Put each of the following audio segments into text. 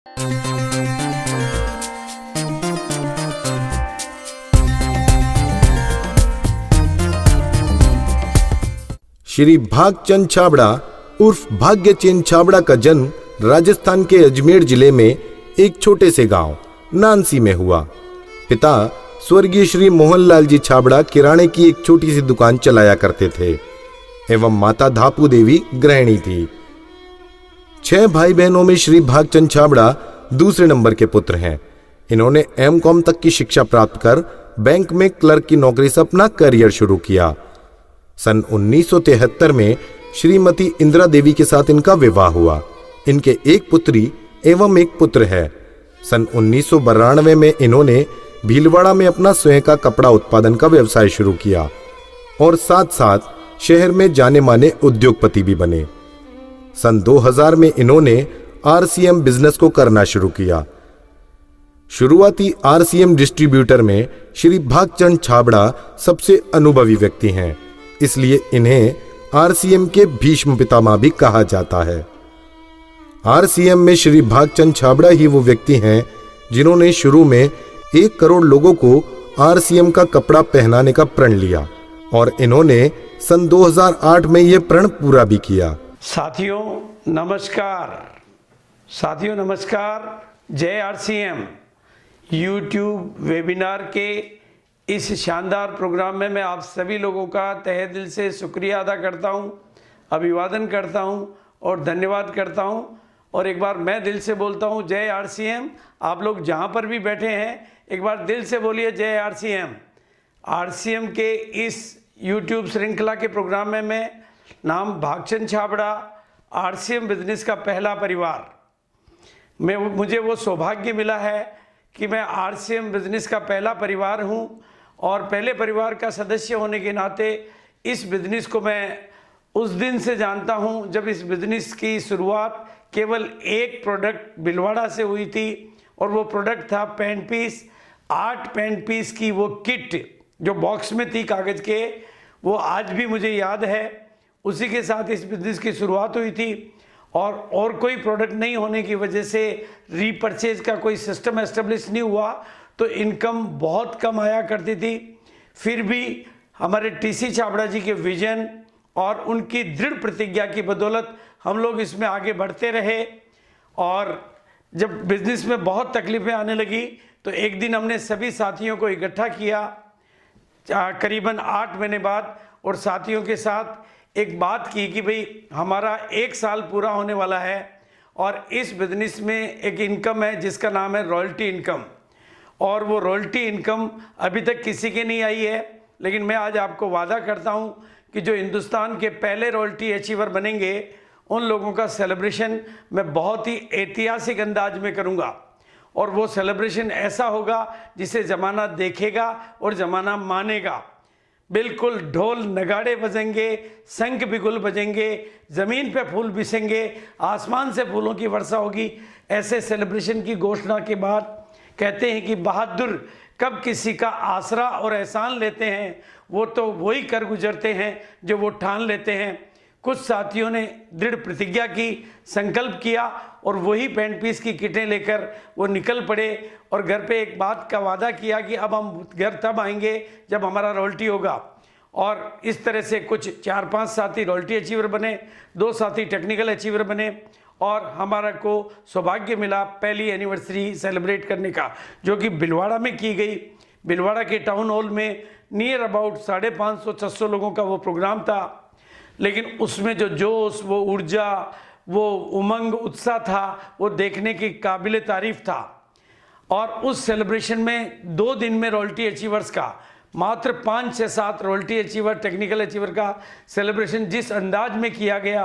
श्री भागचंद छाबड़ा उर्फ भाग्यचंद छाबड़ा का जन्म राजस्थान के अजमेर जिले में एक छोटे से गांव नानसी में हुआ। पिता स्वर्गीय श्री मोहनलाल जी छाबड़ा किराने की एक छोटी सी दुकान चलाया करते थे एवं माता धापू देवी गृहिणी थी। 6 भाई बहनों में श्री भागचंद छाबड़ा दूसरे नंबर के पुत्र हैं। इन्होंने एमकॉम तक की शिक्षा प्राप्त कर बैंक में क्लर्क की नौकरी से अपना करियर शुरू किया। सन 1973 में श्रीमती इंदिरा देवी के साथ इनका विवाह हुआ। इनके एक पुत्री एवं एक पुत्र है। सन 1992 में इन्होंने भीलवाड़ा में अपना स्वयं का कपड़ा उत्पादन का व्यवसाय शुरू किया और साथ साथ शहर में जाने माने उद्योगपति भी बने। सन 2000 में इन्होंने आरसीएम बिजनेस को करना शुरू किया। शुरुआती आरसीएम डिस्ट्रीब्यूटर में श्री भागचंद छाबड़ा सबसे अनुभवी व्यक्ति हैं, इसलिए इन्हें आरसीएम के भीष्म पितामह भी कहा जाता है। आरसीएम में श्री भागचंद छाबड़ा ही वो व्यक्ति हैं जिन्होंने शुरू में 1 करोड़ लोगों को आरसीएम का कपड़ा पहनाने का प्रण लिया और इन्होंने सन 2008 में यह प्रण पूरा भी किया। साथियों नमस्कार। जय आरसीएम यूट्यूब वेबिनार के इस शानदार प्रोग्राम में मैं आप सभी लोगों का तहे दिल से शुक्रिया अदा करता हूं, अभिवादन करता हूं और धन्यवाद करता हूं। और एक बार मैं दिल से बोलता हूं जय आरसीएम। आप लोग जहां पर भी बैठे हैं एक बार दिल से बोलिए जय आरसीएम। आरसीएम के इस यूट्यूब श्रृंखला के प्रोग्राम में मैं नाम भागचंद छाबड़ा, आरसीएम बिजनेस का पहला परिवार। मुझे वो सौभाग्य मिला है कि मैं आरसीएम बिजनेस का पहला परिवार हूं और पहले परिवार का सदस्य होने के नाते इस बिजनेस को मैं उस दिन से जानता हूं जब इस बिजनेस की शुरुआत केवल एक प्रोडक्ट भिलवाड़ा से हुई थी और वो प्रोडक्ट था पेंट पीस। 8 पेंट पीस की वो किट जो बॉक्स में थी कागज़ के, वो आज भी मुझे याद है। उसी के साथ इस बिजनेस की शुरुआत हुई थी और कोई प्रोडक्ट नहीं होने की वजह से रीपरचेज का कोई सिस्टम एस्टेब्लिश नहीं हुआ, तो इनकम बहुत कम आया करती थी। फिर भी हमारे टीसी छाबड़ा जी के विजन और उनकी दृढ़ प्रतिज्ञा की बदौलत हम लोग इसमें आगे बढ़ते रहे। और जब बिजनेस में बहुत तकलीफें आने लगी तो एक दिन हमने सभी साथियों को इकट्ठा किया करीबन 8 महीने बाद और साथियों के साथ एक बात की कि भाई हमारा 1 साल पूरा होने वाला है और इस बिजनेस में एक इनकम है जिसका नाम है रॉयल्टी इनकम। और वो रॉयल्टी इनकम अभी तक किसी के नहीं आई है, लेकिन मैं आज आपको वादा करता हूं कि जो हिंदुस्तान के पहले रॉयल्टी अचीवर बनेंगे उन लोगों का सेलिब्रेशन मैं बहुत ही ऐतिहासिक अंदाज में करूंगा। और वो सेलिब्रेशन ऐसा होगा जिसे ज़माना देखेगा और ज़माना मानेगा। बिल्कुल ढोल नगाड़े बजेंगे, शंख बिगुल बजेंगे, ज़मीन पे फूल बिसेंगे, आसमान से फूलों की वर्षा होगी। ऐसे सेलिब्रेशन की घोषणा के बाद कहते हैं कि बहादुर कब किसी का आसरा और एहसान लेते हैं, वो तो वही कर गुजरते हैं जो वो ठान लेते हैं। कुछ साथियों ने दृढ़ प्रतिज्ञा की, संकल्प किया और वही पेंट पीस की किटें लेकर वो निकल पड़े और घर पे एक बात का वादा किया कि अब हम घर तब आएंगे जब हमारा रॉयल्टी होगा। और इस तरह से कुछ 4-5 साथी रॉयल्टी अचीवर बने, 2 साथी टेक्निकल अचीवर बने और हमारा को सौभाग्य मिला पहली एनिवर्सरी सेलिब्रेट करने का, जो कि भिलवाड़ा में की गई। भिलवाड़ा के टाउन हॉल में नियर अबाउट 550-600 लोगों का वो प्रोग्राम था। लेकिन उसमें जो जोश, वो ऊर्जा, वो उमंग, उत्साह था, वो देखने की काबिले तारीफ था। और उस सेलिब्रेशन में 2 दिन में रॉयल्टी अचीवर्स का मात्र 5 से 7 रॉयल्टी अचीवर, टेक्निकल अचीवर का सेलिब्रेशन जिस अंदाज में किया गया,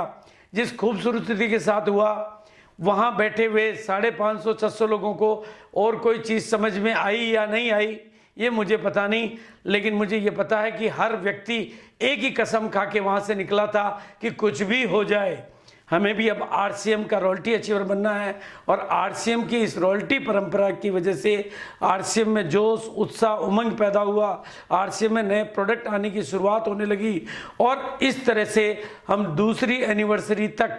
जिस खूबसूरती के साथ हुआ, वहाँ बैठे हुए 550-600 लोगों को और कोई चीज़ समझ में आई या नहीं आई ये मुझे पता नहीं, लेकिन मुझे ये पता है कि हर व्यक्ति एक ही कसम खा के वहाँ से निकला था कि कुछ भी हो जाए हमें भी अब आरसीएम का रॉयल्टी अचीवर बनना है। और आरसीएम की इस रॉयल्टी परंपरा की वजह से आरसीएम में जोश, उत्साह, उमंग पैदा हुआ। आरसीएम में नए प्रोडक्ट आने की शुरुआत होने लगी और इस तरह से हम दूसरी एनिवर्सरी तक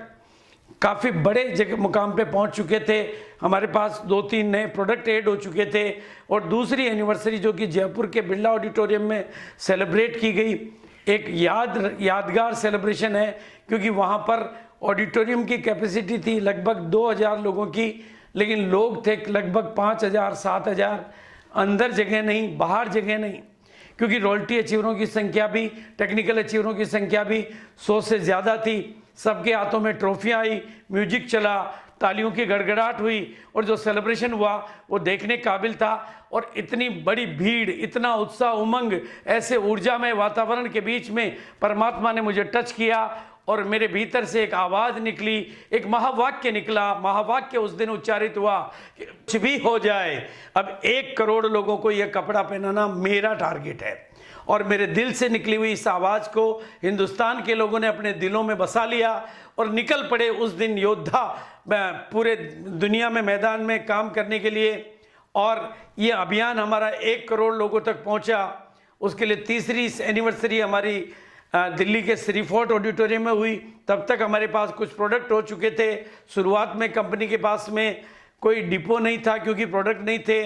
काफ़ी बड़े जगह मुकाम पे पहुंच चुके थे। हमारे पास 2-3 नए प्रोडक्ट ऐड हो चुके थे और दूसरी एनिवर्सरी जो कि जयपुर के बिरला ऑडिटोरियम में सेलिब्रेट की गई, एक यादगार सेलिब्रेशन है, क्योंकि वहाँ पर ऑडिटोरियम की कैपेसिटी थी लगभग 2000 लोगों की, लेकिन लोग थे लगभग 5000-7000। अंदर जगह नहीं, बाहर जगह नहीं, क्योंकि रॉयल्टी अचीवरों की संख्या भी, टेक्निकल अचीवरों की संख्या भी 100 से ज़्यादा थी। सबके हाथों में ट्रॉफियाँ आई, म्यूजिक चला, तालियों की गड़गड़ाहट हुई और जो सेलिब्रेशन हुआ वो देखने काबिल था। और इतनी बड़ी भीड़, इतना उत्साह, उमंग, ऐसे ऊर्जामय वातावरण के बीच में परमात्मा ने मुझे टच किया और मेरे भीतर से एक आवाज़ निकली, एक महावाक्य निकला। महावाक्य उस दिन उच्चारित हुआ कि कुछ भी हो जाए, अब 1 करोड़ लोगों को यह कपड़ा पहनाना मेरा टारगेट है। और मेरे दिल से निकली हुई इस आवाज़ को हिंदुस्तान के लोगों ने अपने दिलों में बसा लिया और निकल पड़े उस दिन योद्धा पूरे दुनिया में मैदान में काम करने के लिए। और ये अभियान हमारा 1 करोड़ लोगों तक पहुंचा। उसके लिए तीसरी एनिवर्सरी हमारी दिल्ली के श्री फोर्ट ऑडिटोरियम में हुई। तब तक हमारे पास कुछ प्रोडक्ट हो चुके थे। शुरुआत में कंपनी के पास में कोई डिपो नहीं था, क्योंकि प्रोडक्ट नहीं थे,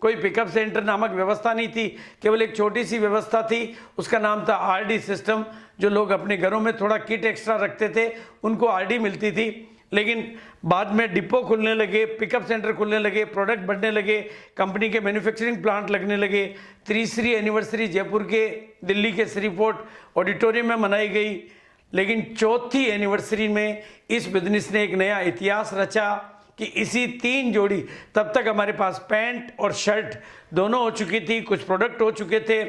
कोई पिकअप सेंटर नामक व्यवस्था नहीं थी, केवल एक छोटी सी व्यवस्था थी, उसका नाम था आरडी सिस्टम। जो लोग अपने घरों में थोड़ा किट एक्स्ट्रा रखते थे उनको आरडी मिलती थी। लेकिन बाद में डिपो खुलने लगे, पिकअप सेंटर खुलने लगे, प्रोडक्ट बढ़ने लगे, कंपनी के मैन्युफैक्चरिंग प्लांट लगने लगे। तीसरी एनिवर्सरी जयपुर के दिल्ली के श्री फोर्ट ऑडिटोरियम में मनाई गई। लेकिन चौथी एनिवर्सरी में इस बिजनेस ने एक नया इतिहास रचा कि इसी 3 जोड़ी, तब तक हमारे पास पैंट और शर्ट दोनों हो चुकी थी, कुछ प्रोडक्ट हो चुके थे,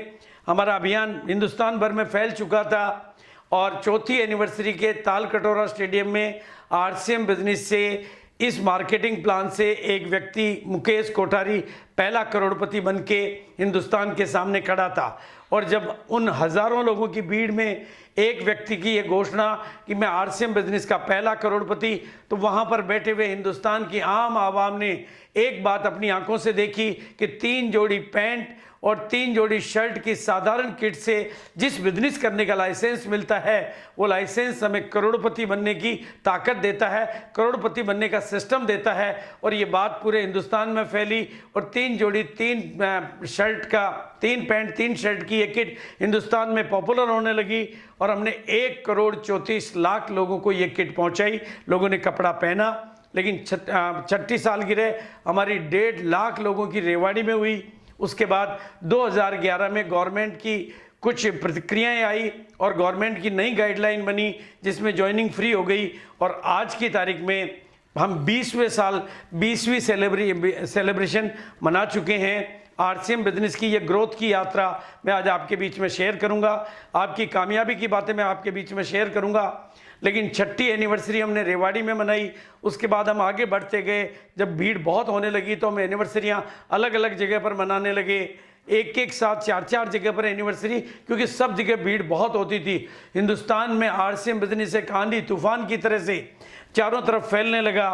हमारा अभियान हिंदुस्तान भर में फैल चुका था। और चौथी एनिवर्सरी के ताल कटोरा स्टेडियम में आरसीएम बिजनेस से, इस मार्केटिंग प्लान से एक व्यक्ति मुकेश कोठारी पहला करोड़पति बन के हिंदुस्तान के सामने खड़ा था। और जब उन हज़ारों लोगों की भीड़ में एक व्यक्ति की ये घोषणा कि मैं आरसीएम बिजनेस का पहला करोड़पति, तो वहाँ पर बैठे हुए हिंदुस्तान की आम आवाम ने एक बात अपनी आंखों से देखी कि 3 जोड़ी पैंट और 3 जोड़ी शर्ट की साधारण किट से जिस बिजनेस करने का लाइसेंस मिलता है, वो लाइसेंस हमें करोड़पति बनने की ताकत देता है, करोड़पति बनने का सिस्टम देता है। और ये बात पूरे हिंदुस्तान में फैली और 3 जोड़ी 3 शर्ट का, 3 पैंट 3 शर्ट की ये किट हिंदुस्तान में पॉपुलर होने लगी। और हमने 1 करोड़ 34 लाख लोगों को ये किट पहुँचाई, लोगों ने कपड़ा पहना। लेकिन छठी सालगिरह हमारी 1.5 लाख लोगों की रेवाड़ी में हुई। उसके बाद 2011 में गवर्नमेंट की कुछ प्रतिक्रियाएं आई और गवर्नमेंट की नई गाइडलाइन बनी जिसमें ज्वाइनिंग फ्री हो गई। और आज की तारीख में हम 20वें साल 20वीं सेलिब्रेशन मना चुके हैं। आरसीएम बिजनेस की ये ग्रोथ की यात्रा मैं आज आपके बीच में शेयर करूंगा, आपकी कामयाबी की बातें मैं आपके बीच में शेयर करूंगा। लेकिन छठी एनिवर्सरी हमने रेवाड़ी में मनाई। उसके बाद हम आगे बढ़ते गए, जब भीड़ बहुत होने लगी तो हम एनिवर्सरियाँ अलग अलग जगह पर मनाने लगे, एक साथ 4 जगह पर एनिवर्सरी, क्योंकि सब जगह भीड़ बहुत होती थी। हिंदुस्तान में आरसीएम बिजनेस एक आंधी तूफान की तरह से चारों तरफ फैलने लगा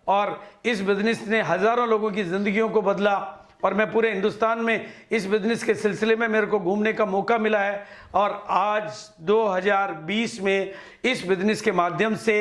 और इस बिजनेस ने हज़ारों लोगों की ज़िंदगियों को बदला। और मैं पूरे हिंदुस्तान में इस बिज़नेस के सिलसिले में मेरे को घूमने का मौका मिला है। और आज 2020 में इस बिज़नेस के माध्यम से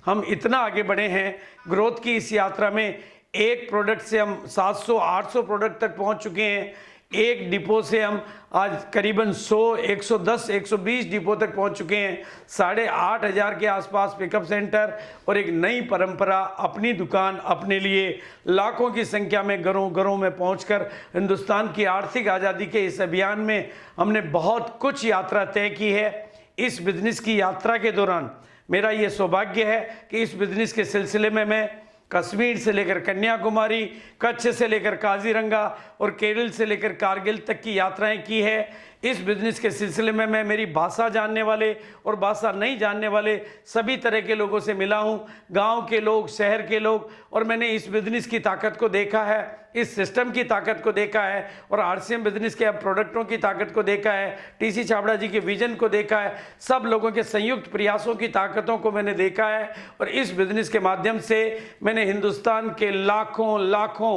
हम इतना आगे बढ़े हैं ग्रोथ की इस यात्रा में। एक प्रोडक्ट से हम 700-800 प्रोडक्ट तक पहुंच चुके हैं। एक डिपो से हम आज करीबन 100, 110, 120 डिपो तक पहुंच चुके हैं। 8,500 के आसपास पिकअप सेंटर और एक नई परंपरा, अपनी दुकान अपने लिए, लाखों की संख्या में घरों घरों में पहुंचकर हिंदुस्तान की आर्थिक आज़ादी के इस अभियान में हमने बहुत कुछ यात्रा तय की है। इस बिज़नेस की यात्रा के दौरान मेरा ये सौभाग्य है कि इस बिज़नेस के सिलसिले में मैं कश्मीर से लेकर कन्याकुमारी, कच्छ से लेकर काजीरंगा और केरल से लेकर कारगिल तक की यात्राएं की है। इस बिज़नेस के सिलसिले में मैं मेरी भाषा जानने वाले और भाषा नहीं जानने वाले सभी तरह के लोगों से मिला हूं, गांव के लोग, शहर के लोग, और मैंने इस बिज़नेस की ताकत को देखा है, इस सिस्टम की ताकत को देखा है और आरसीएम बिज़नेस के प्रोडक्टों की ताकत को देखा है, टीसी छाबड़ा जी के विजन को देखा है, सब लोगों के संयुक्त प्रयासों की ताकतों को मैंने देखा है। और इस बिज़नेस के माध्यम से मैंने हिंदुस्तान के लाखों लाखों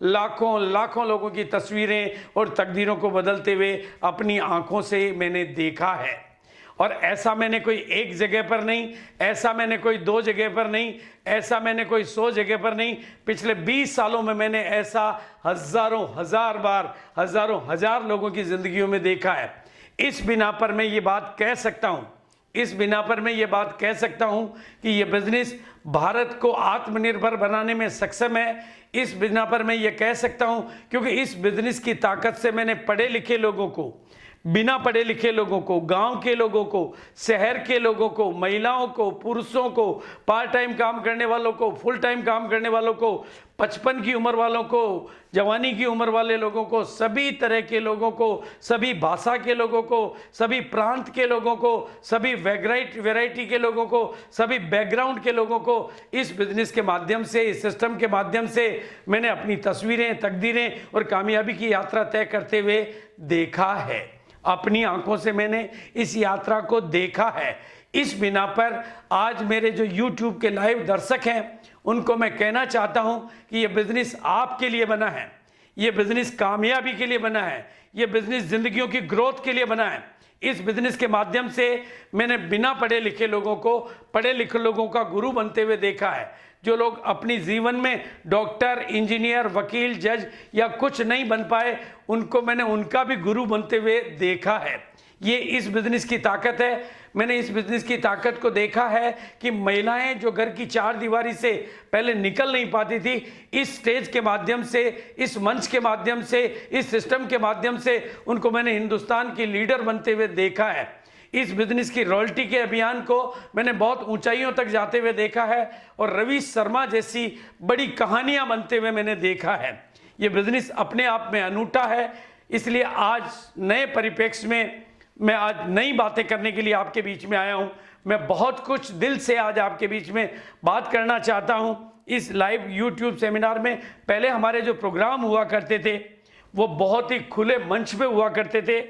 लाखों लाखों लोगों की तस्वीरें और तकदीरों को बदलते हुए अपनी आंखों से मैंने देखा है। और ऐसा मैंने कोई एक जगह पर नहीं, ऐसा मैंने कोई 2 जगह पर नहीं, ऐसा मैंने कोई 100 जगह पर नहीं, पिछले 20 सालों में मैंने ऐसा हजारों हजार बार, हजारों हजार लोगों की जिंदगियों में देखा है। इस बिना पर मैं ये बात कह सकता हूं, इस बिना पर मैं ये बात कह सकता हूं कि ये बिजनेस भारत को आत्मनिर्भर बनाने में सक्षम है। इस बिना पर मैं ये कह सकता हूं क्योंकि इस बिजनेस की ताकत से मैंने पढ़े लिखे लोगों को, बिना पढ़े लिखे लोगों को, गांव के लोगों को, शहर के लोगों को, महिलाओं को, पुरुषों को, पार्ट टाइम काम करने वालों को, फुल टाइम काम करने वालों को, 55 की उम्र वालों को, जवानी की उम्र वाले लोगों को, सभी तरह के लोगों को, सभी भाषा के लोगों को, सभी प्रांत के लोगों को, सभी वैरायटी के लोगों को, सभी बैकग्राउंड के लोगों को इस बिजनेस के माध्यम से, इस सिस्टम के माध्यम से मैंने अपनी तस्वीरें, तकदीरें और कामयाबी की यात्रा तय करते हुए देखा है। अपनी आंखों से मैंने इस यात्रा को देखा है। इस बिना पर आज मेरे जो YouTube के लाइव दर्शक हैं उनको मैं कहना चाहता हूं कि ये बिजनेस आपके लिए बना है, ये बिजनेस कामयाबी के लिए बना है, ये बिजनेस जिंदगियों की ग्रोथ के लिए बना है। इस बिजनेस के माध्यम से मैंने बिना पढ़े लिखे लोगों को पढ़े लिखे लोगों का गुरु बनते हुए देखा है। जो लोग अपनी जीवन में डॉक्टर, इंजीनियर, वकील, जज या कुछ नहीं बन पाए, उनको मैंने उनका भी गुरु बनते हुए देखा है। ये इस बिजनेस की ताकत है। मैंने इस बिजनेस की ताकत को देखा है कि महिलाएं जो घर की 4 दीवारी से पहले निकल नहीं पाती थी, इस स्टेज के माध्यम से, इस मंच के माध्यम से, इस सिस्टम के माध्यम से उनको मैंने हिंदुस्तान की लीडर बनते हुए देखा है। इस बिजनेस की रॉयल्टी के अभियान को मैंने बहुत ऊंचाइयों तक जाते हुए देखा है और रवि शर्मा जैसी बड़ी कहानियां बनते हुए मैंने देखा है। ये बिजनेस अपने आप में अनूठा है, इसलिए आज नए परिप्रेक्ष्य में मैं आज नई बातें करने के लिए आपके बीच में आया हूं। मैं बहुत कुछ दिल से आज आपके बीच में बात करना चाहता हूं। इस लाइव YouTube सेमिनार में पहले हमारे जो प्रोग्राम हुआ करते थे वो बहुत ही खुले मंच पे हुआ करते थे,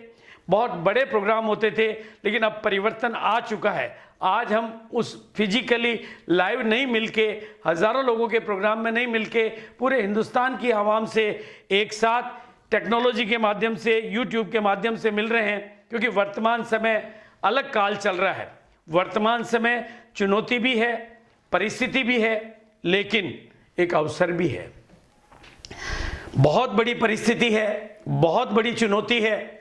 बहुत बड़े प्रोग्राम होते थे, लेकिन अब परिवर्तन आ चुका है। आज हम उस फिजिकली लाइव नहीं मिलके, हजारों लोगों के प्रोग्राम में नहीं मिलके, पूरे हिंदुस्तान की आवाम से एक साथ टेक्नोलॉजी के माध्यम से, YouTube के माध्यम से मिल रहे हैं, क्योंकि वर्तमान समय अलग काल चल रहा है। वर्तमान समय चुनौती भी है, परिस्थिति भी है, लेकिन एक अवसर भी है। बहुत बड़ी परिस्थिति है, बहुत बड़ी चुनौती है,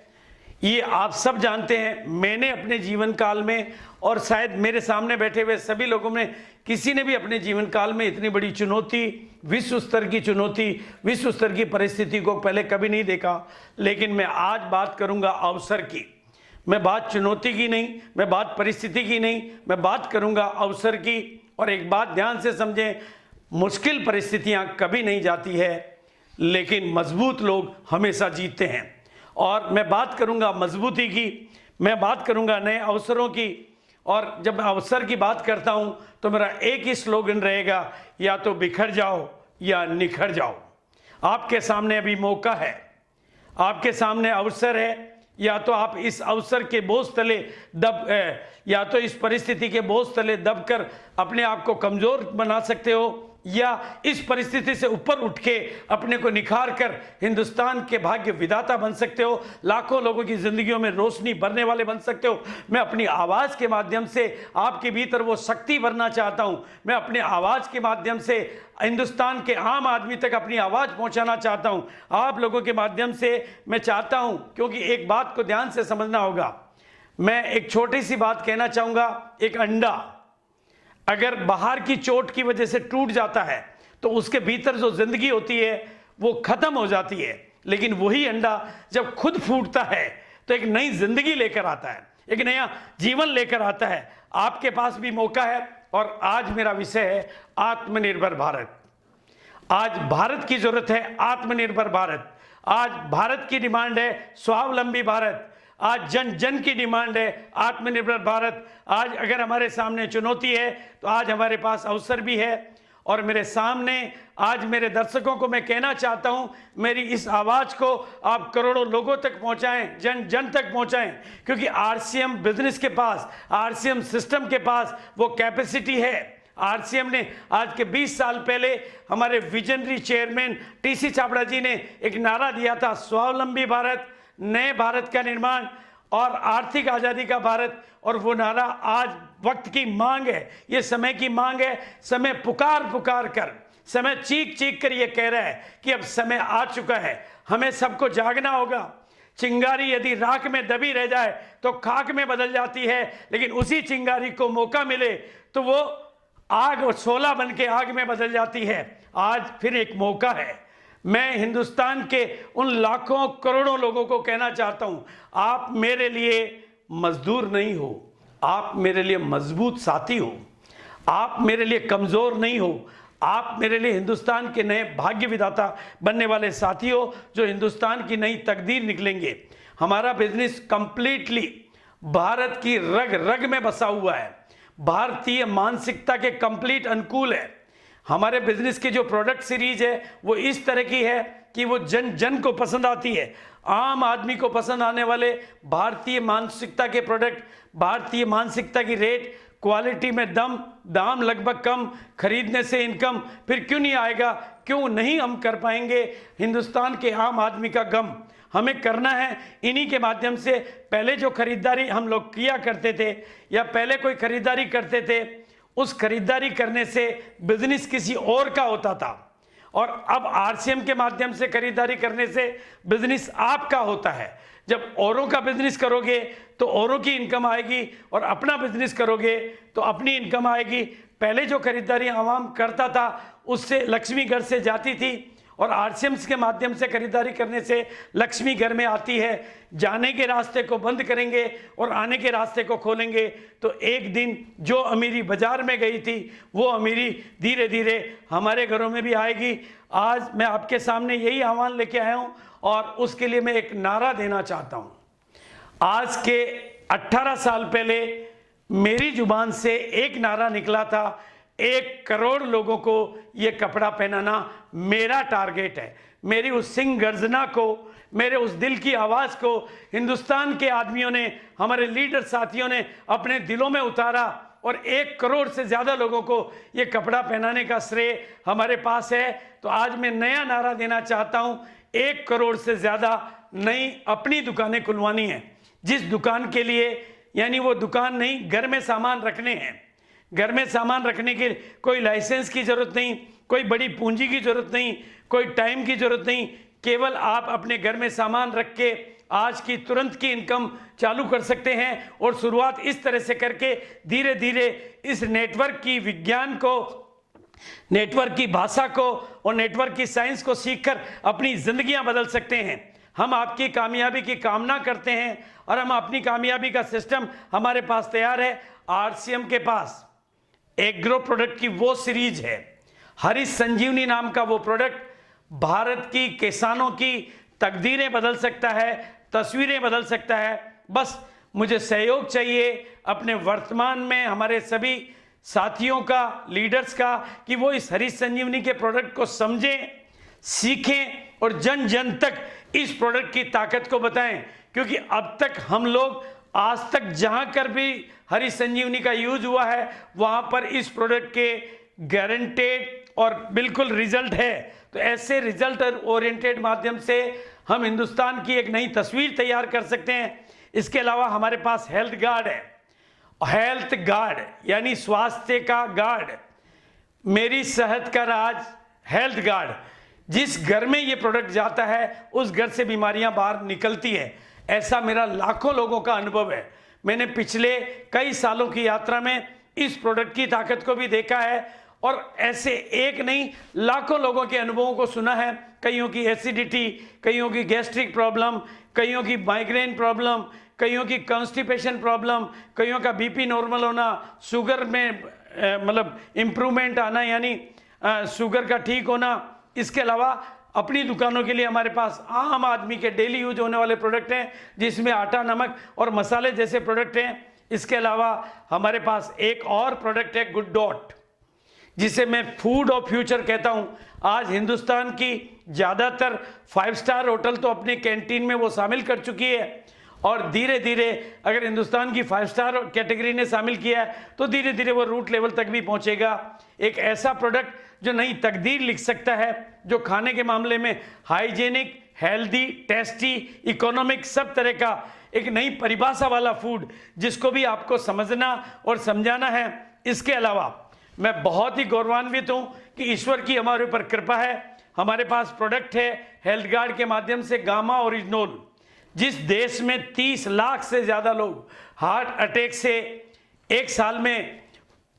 ये आप सब जानते हैं। मैंने अपने जीवन काल में और शायद मेरे सामने बैठे हुए सभी लोगों में किसी ने भी अपने जीवन काल में इतनी बड़ी चुनौती, विश्व स्तर की चुनौती, विश्व स्तर की परिस्थिति को पहले कभी नहीं देखा। लेकिन मैं आज बात करूंगा अवसर की। मैं बात चुनौती की नहीं, मैं बात परिस्थिति की नहीं, मैं बात करूंगा अवसर की। और एक बात ध्यान से समझें, मुश्किल परिस्थितियां कभी नहीं जाती है, लेकिन मजबूत लोग हमेशा जीतते हैं। और मैं बात करूंगा मजबूती की, मैं बात करूंगा नए अवसरों की। और जब मैं अवसर की बात करता हूं तो मेरा एक ही स्लोगन रहेगा, या तो बिखर जाओ या निखर जाओ। आपके सामने अभी मौका है, आपके सामने अवसर है। या तो आप इस अवसर के बोझ तले या तो इस परिस्थिति के बोझ तले दबकर अपने आप को कमजोर बना सकते हो, या इस परिस्थिति से ऊपर उठ के अपने को निखार कर हिंदुस्तान के भाग्य विधाता बन सकते हो, लाखों लोगों की जिंदगियों में रोशनी भरने वाले बन सकते हो। मैं अपनी आवाज के माध्यम से आपके भीतर वो शक्ति भरना चाहता हूं। मैं अपने आवाज के माध्यम से हिंदुस्तान के आम आदमी तक अपनी आवाज पहुंचाना चाहता हूं। आप लोगों के माध्यम से मैं चाहता हूं, क्योंकि एक बात को ध्यान से समझना होगा। मैं एक छोटी सी बात कहना चाहूंगा। एक अंडा अगर बाहर की चोट की वजह से टूट जाता है तो उसके भीतर जो जिंदगी होती है वो खत्म हो जाती है, लेकिन वही अंडा जब खुद फूटता है तो एक नई जिंदगी लेकर आता है, एक नया जीवन लेकर आता है। आपके पास भी मौका है। और आज मेरा विषय है आत्मनिर्भर भारत। आज भारत की जरूरत है आत्मनिर्भर भारत। आज भारत की डिमांड है स्वावलंबी भारत। आज जन जन की डिमांड है आत्मनिर्भर भारत। आज अगर हमारे सामने चुनौती है तो आज हमारे पास अवसर भी है। और मेरे सामने आज मेरे दर्शकों को मैं कहना चाहता हूं, मेरी इस आवाज को आप करोड़ों लोगों तक पहुंचाएं, जन जन तक पहुंचाएं, क्योंकि आरसीएम बिजनेस के पास, आरसीएम सिस्टम के पास वो कैपेसिटी है। आरसीएम ने आज के 20 साल पहले हमारे विजनरी चेयरमैन टीसी छाबड़ा जी ने एक नारा दिया था, स्वावलंबी भारत, नए भारत का निर्माण। और आर्थिक आज़ादी का भारत, और वो नारा आज वक्त की मांग है, ये समय की मांग है। समय पुकार पुकार कर, समय चीख चीख कर ये कह रहा है कि अब समय आ चुका है, हमें सबको जागना होगा। चिंगारी यदि राख में दबी रह जाए तो खाक में बदल जाती है, लेकिन उसी चिंगारी को मौका मिले तो वो आग और शोला बन के आग में बदल जाती है। आज फिर एक मौका है। मैं हिंदुस्तान के उन लाखों करोड़ों लोगों को कहना चाहता हूं, आप मेरे लिए मजदूर नहीं हो, आप मेरे लिए मजबूत साथी हो। आप मेरे लिए कमज़ोर नहीं हो, आप मेरे लिए हिंदुस्तान के नए भाग्य विधाता बनने वाले साथी हो, जो हिंदुस्तान की नई तकदीर निकलेंगे। हमारा बिजनेस कंप्लीटली भारत की रग रग में बसा हुआ है, भारतीय मानसिकता के कंप्लीट अनुकूल है। हमारे बिजनेस की जो प्रोडक्ट सीरीज है वो इस तरह की है कि वो जन जन को पसंद आती है। आम आदमी को पसंद आने वाले भारतीय मानसिकता के प्रोडक्ट, भारतीय मानसिकता की रेट, क्वालिटी में दाम लगभग कम, खरीदने से इनकम फिर क्यों नहीं आएगा, क्यों नहीं हम कर पाएंगे हिंदुस्तान के आम आदमी का गम हमें करना है। इन्हीं के माध्यम से पहले जो खरीदारी हम लोग किया करते थे या पहले कोई खरीदारी करते थे, उस खरीदारी करने से बिजनेस किसी और का होता था, और अब आरसीएम के माध्यम से खरीदारी करने से बिजनेस आपका होता है। जब औरों का बिजनेस करोगे तो औरों की इनकम आएगी, और अपना बिजनेस करोगे तो अपनी इनकम आएगी। पहले जो खरीदारी आवाम करता था उससे लक्ष्मी घर से जाती थी, और आरसीएम्स के माध्यम से खरीदारी करने से लक्ष्मी घर में आती है। जाने के रास्ते को बंद करेंगे और आने के रास्ते को खोलेंगे तो एक दिन जो अमीरी बाजार में गई थी वो अमीरी धीरे धीरे हमारे घरों में भी आएगी। आज मैं आपके सामने यही आह्वान लेके आया हूँ, और उसके लिए मैं एक नारा देना चाहता हूँ। आज के 18 साल पहले मेरी जुबान से एक नारा निकला था, 1 करोड़ लोगों को ये कपड़ा पहनाना मेरा टारगेट है। मेरी उस सिंह गर्जना को, मेरे उस दिल की आवाज़ को हिंदुस्तान के आदमियों ने, हमारे लीडर साथियों ने अपने दिलों में उतारा, और 1 करोड़ से ज़्यादा लोगों को ये कपड़ा पहनाने का श्रेय हमारे पास है। तो आज मैं नया नारा देना चाहता हूँ, 1 करोड़ से ज़्यादा नई अपनी दुकानें खुलवानी है। जिस दुकान के लिए, यानी वो दुकान नहीं, घर में सामान रखने हैं। घर में सामान रखने के कोई लाइसेंस की ज़रूरत नहीं, कोई बड़ी पूंजी की ज़रूरत नहीं, कोई टाइम की ज़रूरत नहीं। केवल आप अपने घर में सामान रख के आज की तुरंत की इनकम चालू कर सकते हैं, और शुरुआत इस तरह से करके धीरे धीरे इस नेटवर्क की विज्ञान को, नेटवर्क की भाषा को और नेटवर्क की साइंस को सीखकर अपनी जिंदगियां बदल सकते हैं। हम आपकी कामयाबी की कामना करते हैं, और हम अपनी कामयाबी का सिस्टम हमारे पास तैयार है। आरसीएम के पास एग्रो प्रोडक्ट की वो सीरीज है, हरी संजीवनी नाम का वो प्रोडक्ट भारत की किसानों की तकदीरें बदल सकता है, तस्वीरें बदल सकता है। बस मुझे सहयोग चाहिए अपने वर्तमान में हमारे सभी साथियों का, लीडर्स का, कि वो इस हरी संजीवनी के प्रोडक्ट को समझें, सीखें और जन जन तक इस प्रोडक्ट की ताकत को बताएं। क्योंकि अब तक हम लोग, आज तक जहां कर भी हरी संजीवनी का यूज हुआ है वहां पर इस प्रोडक्ट के गारंटेड और बिल्कुल रिजल्ट है। तो ऐसे रिजल्ट ओरिएंटेड माध्यम से हम हिंदुस्तान की एक नई तस्वीर तैयार कर सकते हैं। इसके अलावा हमारे पास हेल्थ गार्ड है, हेल्थ गार्ड यानी स्वास्थ्य का गार्ड, मेरी सेहत का राज हेल्थ गार्ड। जिस घर में ये प्रोडक्ट जाता है उस घर से बीमारियां बाहर निकलती है। ऐसा मेरा लाखों लोगों का अनुभव है। मैंने पिछले कई सालों की यात्रा में इस प्रोडक्ट की ताकत को भी देखा है, और ऐसे एक नहीं लाखों लोगों के अनुभवों को सुना है। कईयों की एसिडिटी, कईयों की गैस्ट्रिक प्रॉब्लम, कईयों की माइग्रेन प्रॉब्लम, कईयों की कॉन्स्टिपेशन प्रॉब्लम, कईयों का बीपी नॉर्मल होना, शुगर में मतलब इम्प्रूवमेंट आना, यानी शुगर का ठीक होना। इसके अलावा अपनी दुकानों के लिए हमारे पास आम आदमी के डेली यूज होने वाले प्रोडक्ट हैं, जिसमें आटा, नमक और मसाले जैसे प्रोडक्ट हैं। इसके अलावा हमारे पास एक और प्रोडक्ट है गुड डॉट, जिसे मैं फूड ऑफ फ्यूचर कहता हूं। आज हिंदुस्तान की ज़्यादातर 5 स्टार होटल तो अपने कैंटीन में वो शामिल कर चुकी है, और धीरे धीरे अगर हिंदुस्तान की 5 स्टार कैटेगरी ने शामिल किया है तो धीरे धीरे वो रूट लेवल तक भी पहुंचेगा। एक ऐसा प्रोडक्ट जो नई तकदीर लिख सकता है, जो खाने के मामले में हाइजेनिक, हेल्दी, टेस्टी, इकोनॉमिक सब तरह का एक नई परिभाषा वाला फूड जिसको भी आपको समझना और समझाना है। इसके अलावा मैं बहुत ही गौरवान्वित हूं कि ईश्वर की हमारे ऊपर कृपा है। हमारे पास प्रोडक्ट है हेल्थ गार्ड के माध्यम से गामा ओरिजिनोल। जिस देश में 30 लाख से ज़्यादा लोग हार्ट अटैक से एक साल में